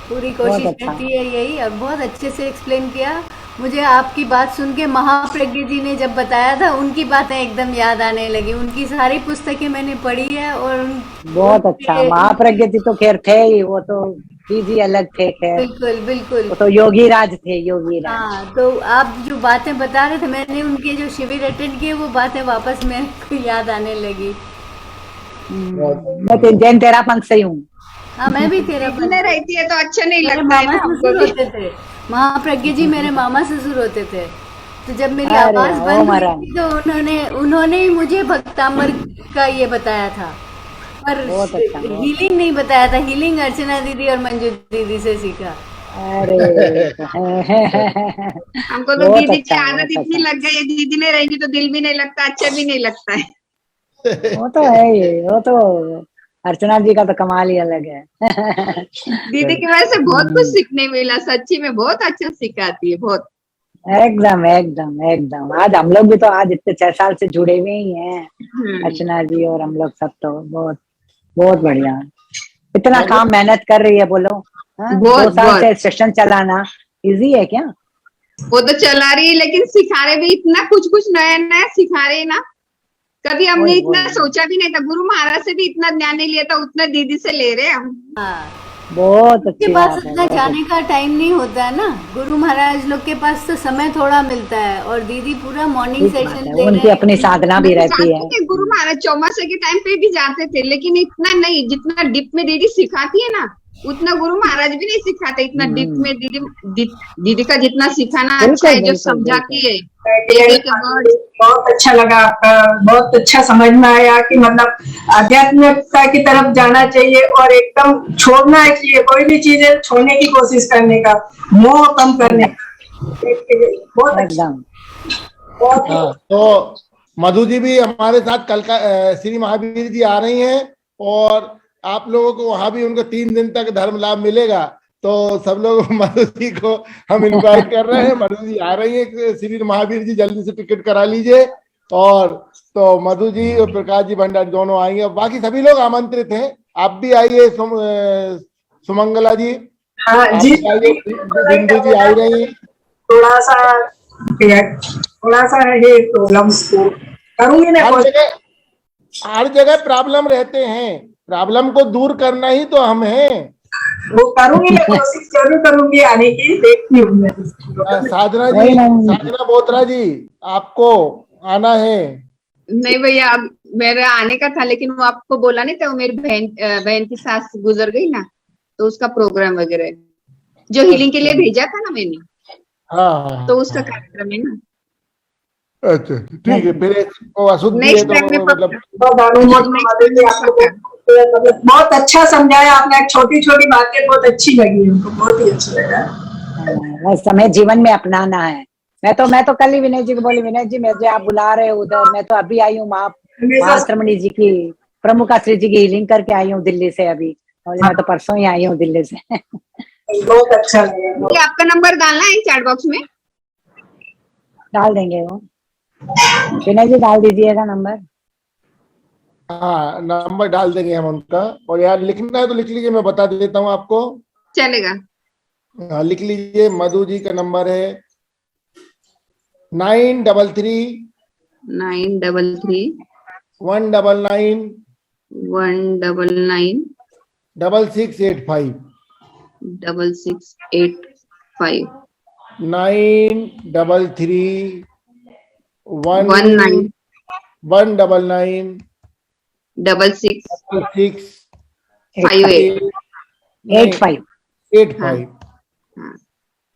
पूरी कोशिश रहती है यही। और बहुत अच्छे से एक्सप्लेन किया। मुझे आपकी बात सुन के महाप्रज्ञ जी ने जब बताया था, उनकी बातें एकदम याद आने लगी। उनकी सारी पुस्तकें मैंने पढ़ी है और बहुत अच्छा। महाप्रज्ञ जी तो खैर थे ही, वो तो जी अलग थे। खैर बिल्कुल बिल्कुल, वो तो योगी राज थे, योगी राज। हाँ, तो आप जो बातें बता रहे थे, मैंने उनके जो शिविर अटेंड किए, वो बातें वापस मेरे को याद आने लगी। मैं तो जैन तेरा पंख से हूँ। हाँ, मैं भी तेरा पंख रहती है तो अच्छा नहीं लगता है ना हमको भी। होते थे महाप्रज्ञ जी, मेरे मामा ससुर होते थे। तो जब मेरी आवाज बंद हुई थी तो उन्होंने ही मुझे भक्तांबर का ये बताया था, पर हीलिंग नहीं बताया था। हीलिंग अर्चना दीदी और मंजू दीदी से सीखा। अरे हमको तो दीदी की आदत इतनी लग गई है, दीदी नहीं रहेगी तो दिल भी नहीं लगता, अच्छा भी नहीं लगता है। वो तो है ही, वो तो अर्चना जी का तो कमाल ही अलग है। दीदी की वजह से बहुत कुछ सीखने मिला, सच्ची में बहुत अच्छा सिखाती है, बहुत एकदम एकदम एकदम। आज हम लोग भी तो आज इतने 6 साल से जुड़े हुए ही हैं, अर्चना जी और हम लोग सब। तो बहुत बहुत बढ़िया। इतना काम मेहनत कर रही है, बोलो। 2 साल से सेशन चलाना इजी है क्या? वो तो चला रही है, लेकिन सिखा रहे भी इतना कुछ नया नया सिखा रहे ना। कभी हमने इतना सोचा भी नहीं था। गुरु महाराज से भी इतना ज्ञान नहीं लिया था, उतना दीदी से ले रहे हम। बहुत के अच्छी पास बात है, इतना बहुत जाने का टाइम नहीं होता है ना, गुरु महाराज लोग के पास तो समय थोड़ा मिलता है, और दीदी पूरा मॉर्निंग ठीक बात सेशन है। दे उनकी रहे अपनी हैं। साधना भी रहती है। जाते थे गुरु महाराज चौमासे के टाइम पे भी जाते थे, लेकिन इतना नहीं जितना डीप में दीदी सिखाती है ना, उतना गुरु महाराज भी नहीं सिखाते इतना डीप हम्म, में। दीदी का जितना सिखाना अच्छा बिल्कुल है, जो बिल्कुल समझाती बिल्कुल। है एक एक वर्ड। बहुत अच्छा लगा आपका, बहुत अच्छा समझ में आया कि मतलब आध्यात्मिकता की तरफ जाना चाहिए और एकदम छोड़ना चाहिए, कोई भी चीज है छोड़ने की कोशिश करने का, मोह कम करने एकदम का। बहुत अच्छा, एकदम। बहुत ही हाँ, तो मधु जी भी हमारे साथ कल का श्री महावीर जी आ रही हैं, और आप लोगों को वहां भी उनको 3 दिन तक धर्म लाभ मिलेगा। तो सब लोग मधु जी को हम इनवाइट कर रहे हैं, मधु जी आ रही है, श्री महावीर जी जल्दी से टिकट करा लीजिए। और तो मधु जी और प्रकाश जी भंडारी दोनों आएंगे, और बाकी सभी लोग आमंत्रित हैं। आप भी आइए, सुमंगला जी हाँ आप जी। भी आइए, बिंदु जी आ ही रही हैं। थोड़ा सा थोड़ा सा ये प्रॉब्लम्स को करूंगी मैं हर कोशिश। जगह हर जगह प्रॉब्लम रहते हैं, प्रॉब्लम को दूर करना ही तो हम हैं। वो करूंगी, मैं कोशिश जरूर करूंगी आने की, देखती हूँ मैं। साधना जी, वही नहीं, साधना बोत्रा जी, आपको आना है। नहीं भैया, अब मेरा आने का था, लेकिन वो आपको बोला नहीं था, वो मेरी बहन की सास गुजर गई ना, तो उसका प्रोग्राम वगैरह है, जो हीलिंग के लिए भेजा था ना मैंने, हाँ तो उसका हाँ, कार्यक्रम है ना। अच्छा ठीक है, फिर इसको अशुद्धि है नेक्स्ट तो टाइम में मतलब नेक्स्ट टाइम में पक्का। मतलब बहुत अच्छा समझाया आपने, छोटी छोटी बातें बहुत अच्छी लगी हमको, बहुत ही अच्छा लगा। बस हमें जीवन में अपनाना है। मैं तो कल ही विनय जी को बोली, विनय जी मुझे आप बुला रहे हो उधर, मैं तो अभी आई हूँ हमेशा महाश्रमणी जी की, प्रमुख आश्रय जी की हीलिंग करके आई हूँ दिल्ली से अभी। और मैं तो परसों ही आई हूँ दिल्ली से। बहुत अच्छा लगा। ये आपका नंबर डालना है चैट बॉक्स में। डाल देंगे वो, विनय जी डाल दीजिएगा नंबर। हाँ, नंबर डाल देंगे हम उनका। और यार लिखना है तो लिख लीजिए, मैं बता देता हूँ आपको। चलेगा। हाँ, लिख लीजिए, मधु जी का नंबर है 933 933 199 199 6685 6685 933 19 199 6658। 85। 85। हाँ,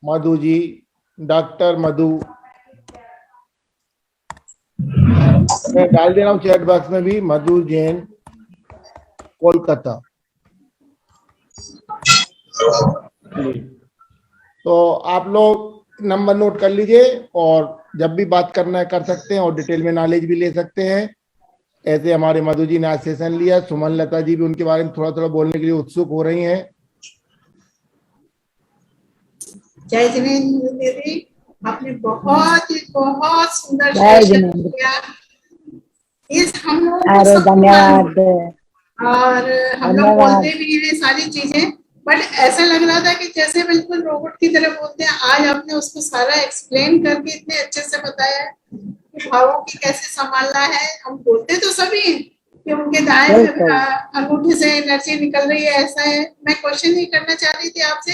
मधु जी, डॉक्टर मधु, मैं डाल दे रहा हूँ चैट बॉक्स में भी, मधु जैन, कोलकाता। तो आप लोग नंबर नोट कर लीजिए, और जब भी बात करना है कर सकते हैं, और डिटेल में नॉलेज भी ले सकते हैं। ऐसे हमारे मधु जी ने आज सेशन लिया, सुमन लता जी भी उनके बारे में थोड़ा थोड़ा बोलने के लिए उत्सुक हो रही हैं। जय जिनेन्द्र दीदी, आपने बहुत सुंदर जय सेशन जिनेन्द्र। किया। इस हम लोगों को अरे सबको मालूम धन्यवाद। है, और हम लोग धन्यवाद। बोलते भी हैं सारी चीजें, बट ऐसा लग रहा था कि जैसे बिल्कुल रोबोट की तरह बोलते हैं। आज आपने उसको सारा एक्सप्लेन करके इतने अच्छे से बताया है कि भावों की कैसे संभालना है। हम बोलते तो सभी हैं कि उनके दाएं बिल्कुल। अंगूठे से एनर्जी निकल रही है, ऐसा है। मैं क्वेश्चन ही करना चाह रही थी आपसे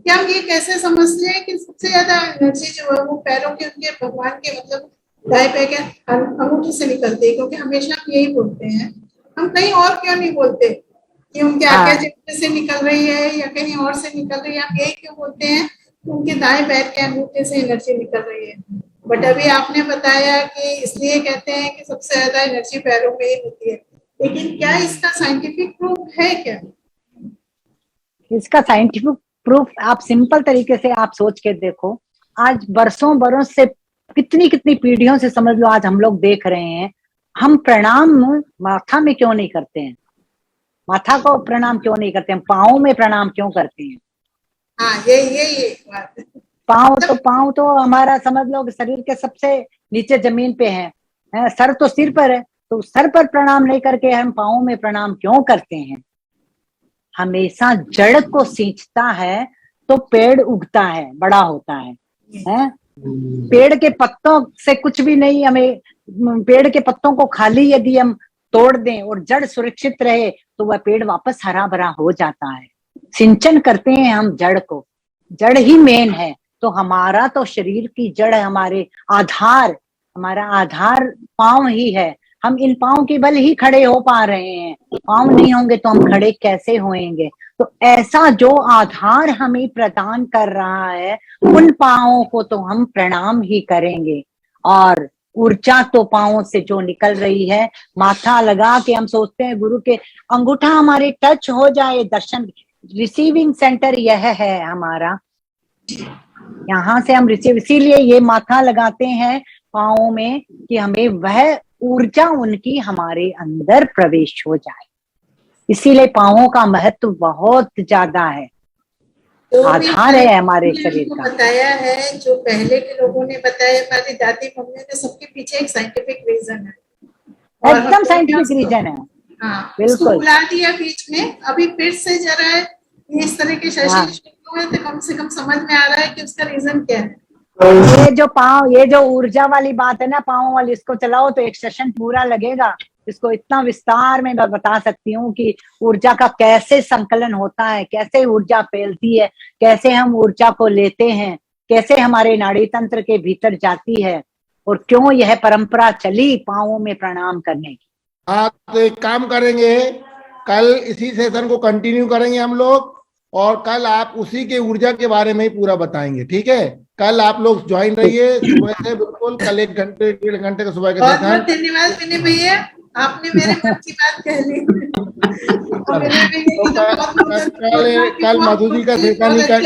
कि हम ये कैसे समझते हैं कि सबसे ज्यादा एनर्जी जो है वो पैरों के, उनके भगवान के मतलब दाएं पैर के अंगूठे से निकलती है, क्योंकि हमेशा हम यही बोलते हैं। हम कहीं और क्यों नहीं बोलते कि उनके आज्ञा चक्र से निकल रही है या कहीं और से निकल रही है? हम यही क्यों बोलते हैं कि उनके दाएं पैर के अंगूठे से एनर्जी निकल रही है? बट अभी आपने बताया कि इसलिए कहते हैं कि सबसे ज्यादा एनर्जी पैरों में ही होती है, लेकिन क्या इसका साइंटिफिक प्रूफ है क्या? इसका साइंटिफिक प्रूफ आप सिंपल तरीके से आप सोच के देखो, आज बरसों बरस से कितनी कितनी पीढ़ियों से समझ लो आज हम लोग देख रहे हैं, हम प्रणाम माथा में क्यों नहीं करते हैं? माथा को प्रणाम क्यों नहीं करते हैं? पाँव में प्रणाम क्यों करते हैं? हाँ, ये बात है। पाँव तो हमारा समझ लो कि शरीर के सबसे नीचे जमीन पे है, सर तो सिर पर है, तो सर पर प्रणाम नहीं करके हम पाँव में प्रणाम क्यों करते हैं? हमेशा जड़ को सींचता है तो पेड़ उगता है, बड़ा होता है। पेड़ के पत्तों से कुछ भी नहीं, हमें पेड़ के पत्तों को खाली यदि हम तोड़ दें और जड़ सुरक्षित रहे तो वह पेड़ वापस हरा भरा हो जाता है। सिंचन करते हैं हम जड़ को, जड़ ही मेन है। तो हमारा तो शरीर की जड़ है, हमारा आधार पांव ही है। हम इन पांव के बल ही खड़े हो पा रहे हैं, पांव नहीं होंगे तो हम खड़े कैसे होएंगे। तो ऐसा जो आधार हमें प्रदान कर रहा है, उन पांवों को तो हम प्रणाम ही करेंगे। और ऊर्जा तो पांवों से जो निकल रही है, माथा लगा के हम सोचते हैं गुरु के अंगूठा हमारे टच हो जाए, दर्शन रिसीविंग सेंटर यह है हमारा, यहाँ से हम रिसीव, इसीलिए ये माथा लगाते हैं पाँवों में कि हमें वह ऊर्जा उनकी हमारे अंदर प्रवेश हो जाए। इसीलिए पाँवों का महत्व बहुत ज्यादा है, आधार है हमारे शरीर का। बताया है जो पहले के लोगों ने बताया, हमारी दादी मम्मी ने, सबके पीछे एक साइंटिफिक रीजन है, एकदम साइंटिफिक रीजन है। हाँ, बिल्कुल। उसको बुला दिया बीच में, अभी फिर से जरा इस तरह के सेशन शुरू हुए तो कम से कम समझ में आ रहा है कि उसका रीजन क्या है। ये जो पाँव, ये जो ऊर्जा वाली बात है ना पाँव वाली, इसको चलाओ तो एक सेशन पूरा लगेगा। इसको इतना विस्तार में मैं बता सकती हूँ कि ऊर्जा का कैसे संकलन होता है, कैसे ऊर्जा फैलती है, कैसे हम ऊर्जा को लेते हैं, कैसे हमारे नाड़ी तंत्र के भीतर जाती है, और क्यों यह परंपरा चली पाँवों में प्रणाम करने की। हाँ, तो एक काम करेंगे, कल इसी सेशन को कंटिन्यू करेंगे हम लोग, और कल आप उसी के ऊर्जा के बारे में ही पूरा बताएंगे, ठीक है। कल आप लोग ज्वाइन रहिए सुबह से, बिल्कुल कल 1 घंटे 1.5 घंटे का सुबह का बहुत सेशन। बहुत धन्यवाद विनय भैया, आपने मेरे मन की बात कह ली। कल मधु जी का सेशन ही कल,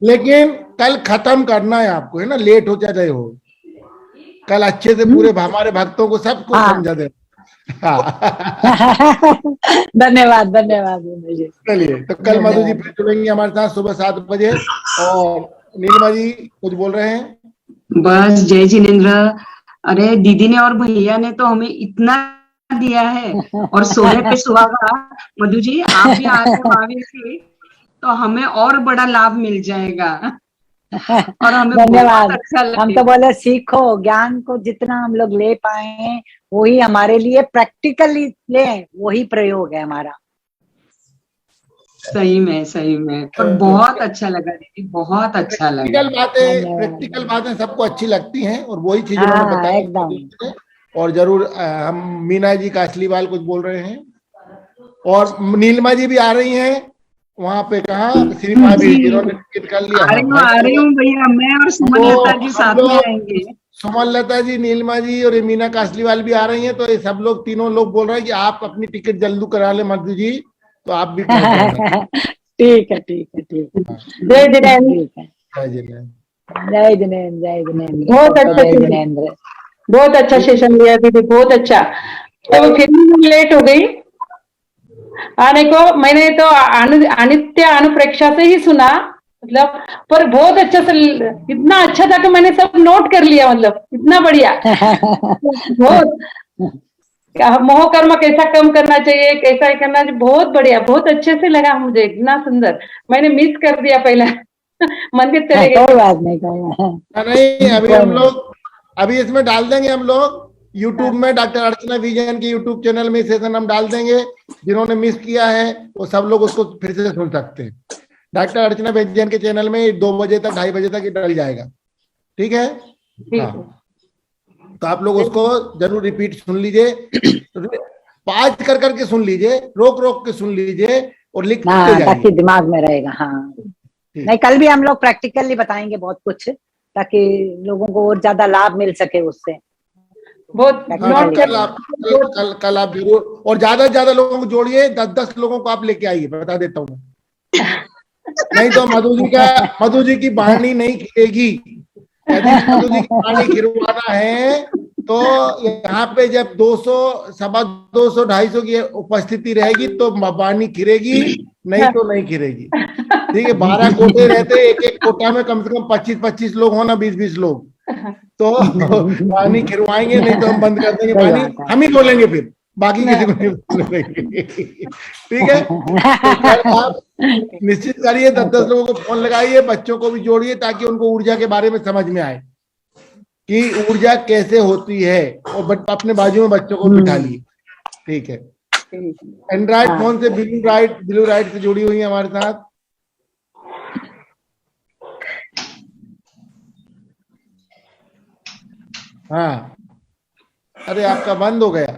लेकिन कल खत्म करना है आपको, है ना, लेट हो जा रहे हो। कल अच्छे से पूरे हमारे भक्तों को सबको समझा दे। धन्यवाद धन्यवाद। चलिए, तो कल मधु जी फिर जुड़ेंगे हमारे साथ सुबह 7 बजे। और नीलिमा जी कुछ बोल रहे हैं? बस जय जिनेन्द्र। अरे दीदी ने और भैया ने तो हमें इतना दिया है, और सोने पे सुहागा। मधु जी आप भी आ रहे हो से, तो हमें और बड़ा लाभ मिल जाएगा, और हमें धन्यवाद। अच्छा हम तो बोले सीखो, ज्ञान को जितना हम लोग ले पाए वही हमारे लिए प्रैक्टिकली ले, वही प्रयोग है हमारा। सही में पर बहुत अच्छा लगा दीदी, बहुत अच्छा लगा। प्रैक्टिकल बातें सबको अच्छी लगती हैं, और वही चीज उन्होंने बताया। और जरूर हम मीना जी कासलीवाल कुछ बोल रहे हैं, और नीलिमा जी भी आ रही हैं वहाँ पे। कहा श्रीमा भी, जिन्होंने टिकट कर लिया। आ रही हूँ भैया, मैं और सुमन लता जी साथ में आएंगे। सुमन लता जी, नीलिमा जी और मीना कासलीवाल भी आ रही हैं। तो ये सब लोग, तीनों लोग बोल रहे हैं कि आप अपनी टिकट जल्दी करा ले मधु जी, तो आप भी ठीक है ठीक है ठीक है। जय जिनेन्द्र, जय जिनेन्द्र, जय जिनेन्द्र। बहुत अच्छा सेशन लिया दीदी, बहुत अच्छा। तो फिर लेट हो गई आने को। मैंने तो अनित्य अनुप्रेक्षा से ही सुना, मतलब, पर बहुत अच्छा से, इतना अच्छा था कि मैंने सब नोट कर लिया, मतलब इतना बढ़िया। बहुत मोह कर्म कैसा कम करना चाहिए, कैसा करना चाहिए, बहुत बढ़िया, बहुत अच्छे से लगा मुझे, इतना सुंदर। मैंने मिस कर दिया पहला, मंदिर चले गए। कोई बात नहीं, नहीं, अभी हम लोग अभी इसमें डाल देंगे हम लोग YouTube में, डॉक्टर अर्चना विजयन के YouTube चैनल में सेशन हम डाल देंगे। जिन्होंने मिस किया है वो सब लोग उसको फिर से सुन सकते हैं। डॉक्टर अर्चना विजयन के चैनल में 2 बजे तक 2:30 बजे तक ये डल जाएगा, ठीक है। हाँ, तो आप लोग उसको जरूर रिपीट सुन लीजिए, पाज कर करके सुन लीजिए, रोक रोक के सुन लीजिए, और लिखते जाइए, ताकि दिमाग में रहेगा। हाँ, नहीं, कल भी हम लोग प्रैक्टिकली बताएंगे बहुत कुछ, ताकि लोगों को और ज्यादा लाभ मिल सके उससे। बहुत कल आप जरूर, और ज्यादा से ज्यादा लोगों को जोड़िए, 10-10 लोगों को आप लेके आइए, बता देता हूँ। नहीं तो मधु जी की वाणी नहीं खिलेगी। यदि मधु जी की वाणी खिलवाना है तो यहाँ पे जब 200, 250, 250 की उपस्थिति रहेगी तो वाणी खिलेगी, नहीं तो नहीं खिलेगी, ठीक है। 12 कोटे रहते, एक कोटा में कम से कम 25-25 लोग हो ना, 20-20 लोग, तो पानी खिलवाएंगे, नहीं तो हम बंद कर देंगे पानी, हम ही बोलेंगे फिर, बाकी किसी को नहीं बोलेंगे, ठीक है। तो आप निश्चित करिए, 10-10 लोगों को फोन लगाइए, बच्चों को भी जोड़िए, ताकि उनको ऊर्जा के बारे में समझ में आए कि ऊर्जा कैसे होती है, और अपने बाजू में बच्चों को बिठा लिए, ठीक है। एंड्रॉइड फोन से ब्लू राइट से जुड़ी हुई है हमारे साथ। हाँ, अरे आपका बंद हो गया,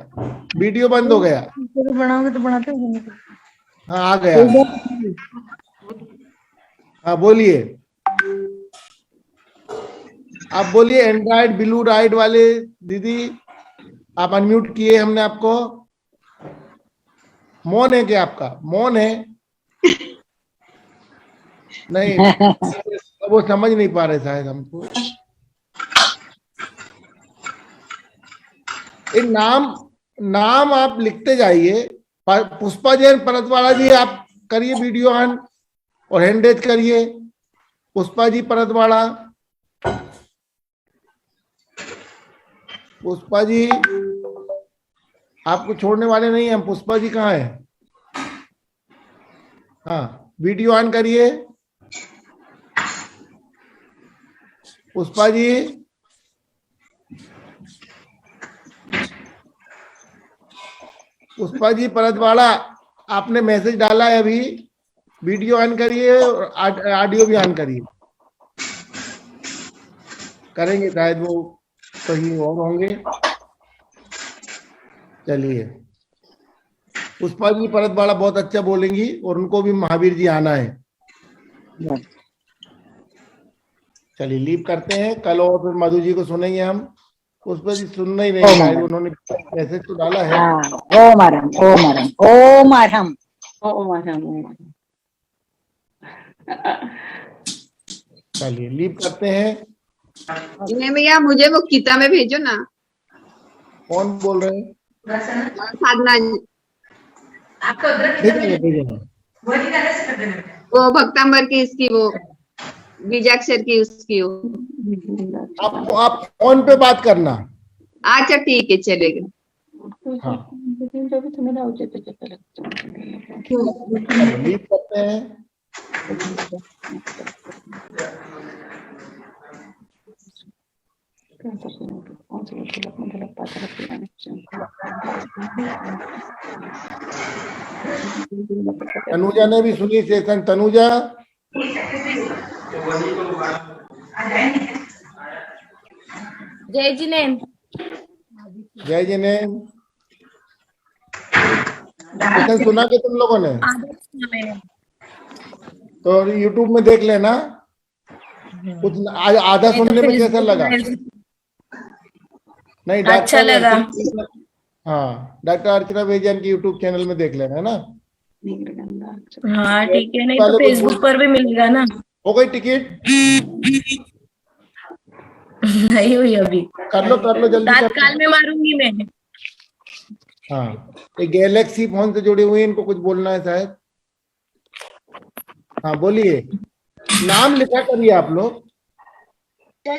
वीडियो बंद हो गया। बनाओगे तो बनाते हो। हाँ आ गया। हाँ बोलिए, आप बोलिए। एंड्रॉइड ब्लू राइट वाले दीदी, आप अनम्यूट किए हमने आपको। मौन है क्या आपका? मौन है? नहीं, वो समझ नहीं पा रहे शायद हमको। एक नाम आप लिखते जाइए। पुष्पा जैन परतवाला जी, आप करिए वीडियो ऑन और हैंड रेज करिए। पुष्पा जी परतवाला, पुष्पा जी आपको छोड़ने वाले नहीं हम। पुष्पा जी कहाँ है? हाँ, वीडियो ऑन करिए पुष्पा जी। पुष्पा जी परतवाड़ा, आपने मैसेज डाला है अभी। वीडियो ऑन करिए और ऑडियो भी ऑन करिए। करेंगे शायद वो कहीं और होंगे। चलिए, पुष्पा जी परतवाड़ा बहुत अच्छा बोलेंगी और उनको भी महावीर जी आना है। चलिए लीव करते हैं। कल और फिर मधु जी को सुनेंगे हम। पुष्पा जी सुनना ही नहीं शायद, उन्होंने मैसेज तो डाला है। ओम अरहम, ओम अरहम, ओम अरहम, ओम अरहम। चलिए लीव करते हैं। जिन्हें भैया मुझे वो गीता में भेजो ना। कौन बोल रहे हैं? साधना जी, भेजेंगे। वो भक्तांबर की, इसकी वो बीजाक्षर की, उसकी वो। आप फोन पे बात करना। अच्छा ठीक है, चलेगा। हाँ, लीव करते हैं। तनुजा ने भी सुनी सेशन। तनुजा, जय जिनेन। जय जिनेन। सेशन सुना के तुम लोगों ने? तो यूट्यूब में देख लेना। कुछ आधा सुनने में कैसा लगा? नहीं, अच्छा लगा। हाँ, डॉक्टर अर्चना बेजन की यूट्यूब चैनल में देख लेना है ना। हाँ ठीक है, नहीं तो फेसबुक पर भी मिलेगा ना। हो गई टिकट? नहीं हुई अभी। कर लो जल्दी कर तत्काल में मारूंगी मैं। हाँ, ये गैलेक्सी फोन से जुड़े हुए हैं, इनको कुछ बोलना है शायद। हाँ बोलिए, नाम लिखा करिए आप लोग। हाँ,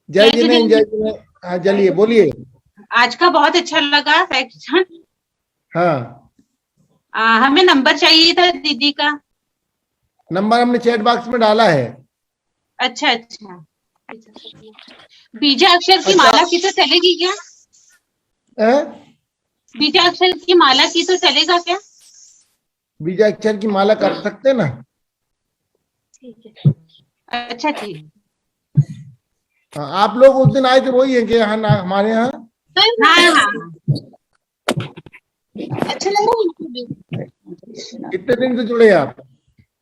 जय जिनेन, जय जिनेन। हाँ चलिए बोलिए। आज का बहुत अच्छा लगा सेक्शन। हाँ, हमें नंबर चाहिए था दीदी का। नंबर हमने चैट बॉक्स में डाला है। अच्छा अच्छा। बीजाक्षर की माला की तो चलेगी क्या? बीजाक्षर की माला की तो चलेगा क्या? बीजाक्षर की माला कर सकते ना? ठीक है, अच्छा ठीक। हाँ, आप लोग उस दिन आए थे वही है कि यहाँ हमारे यहाँ? हाँ हाँ, अच्छा लगा उनको भी। कितने दिन से जुड़े आप?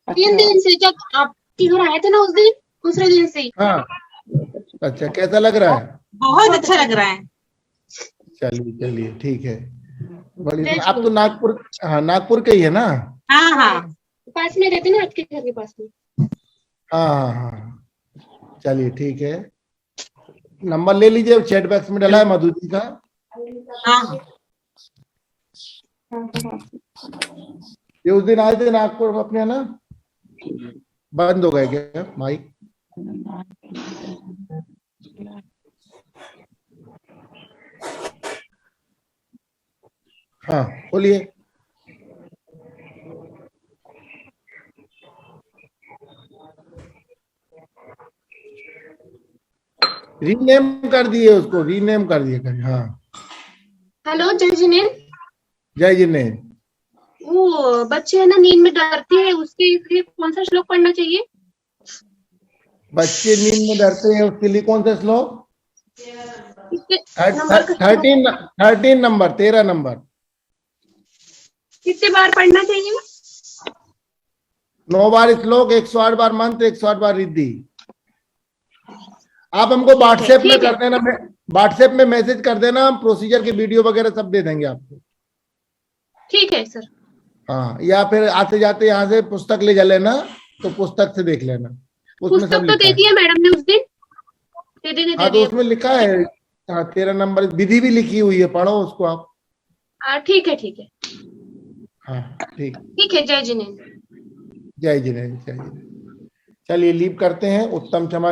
3 दिन से, जब आपके घर आए थे ना उस दिन, दूसरे दिन से। हाँ, अच्छा, कैसा लग रहा है? बहुत अच्छा लग रहा है। चलिए ठीक है। बड़ी आप तो नागपुर, हाँ नागपुर के ही है ना? हाँ हाँ, पास में रहते ना, आपके घर के पास में। हाँ, चलिए ठीक है। नंबर ले लीजिए, चैट बॉक्स में डाला है मधु जी का। हाँ, ये उस दिन आए थे नागपुर अपने, है ना? बंद हो गए क्या माइक? हाँ बोलिए। रीनेम कर दिए उसको, रीनेम कर दिए कहीं। हाँ हेलो जय जिनेन। जय जिनेन्द्र। वो बच्चे है ना नींद में डरते हैं, उसके लिए कौन सा श्लोक पढ़ना चाहिए? बच्चे नींद में डरते हैं उसके लिए कौन सा श्लोक? Number 13 number 13 number. कितने बार पढ़ना चाहिए? 9 बार श्लोक, 108 बार मंत्र, 108 बार रिद्धि। आप हमको व्हाट्सएप में कर देना, व्हाट्सएप में मैसेज कर देना, हम प्रोसीजर के वीडियो वगैरह सब दे देंगे आपको। ठीक है सर। हाँ, या फिर आते जाते यहाँ से पुस्तक ले जा लेना, तो पुस्तक से देख लेना, उसमें सब पुस्तक तो लिखा दे है। दिया मैडम ने उस दिन, दीदी ने हाँ, दे तो दिया। उसमें लिखा है। हाँ, 13 नंबर विधि भी लिखी हुई है, पढ़ो उसको आप। ठीक है ठीक है हाँ ठीक। ठीक है। जय जिनेन्द्र। जय जिनेन्द्र, जय जिनेन्द्र। चलिए लीव करते हैं। उत्तम क्षमा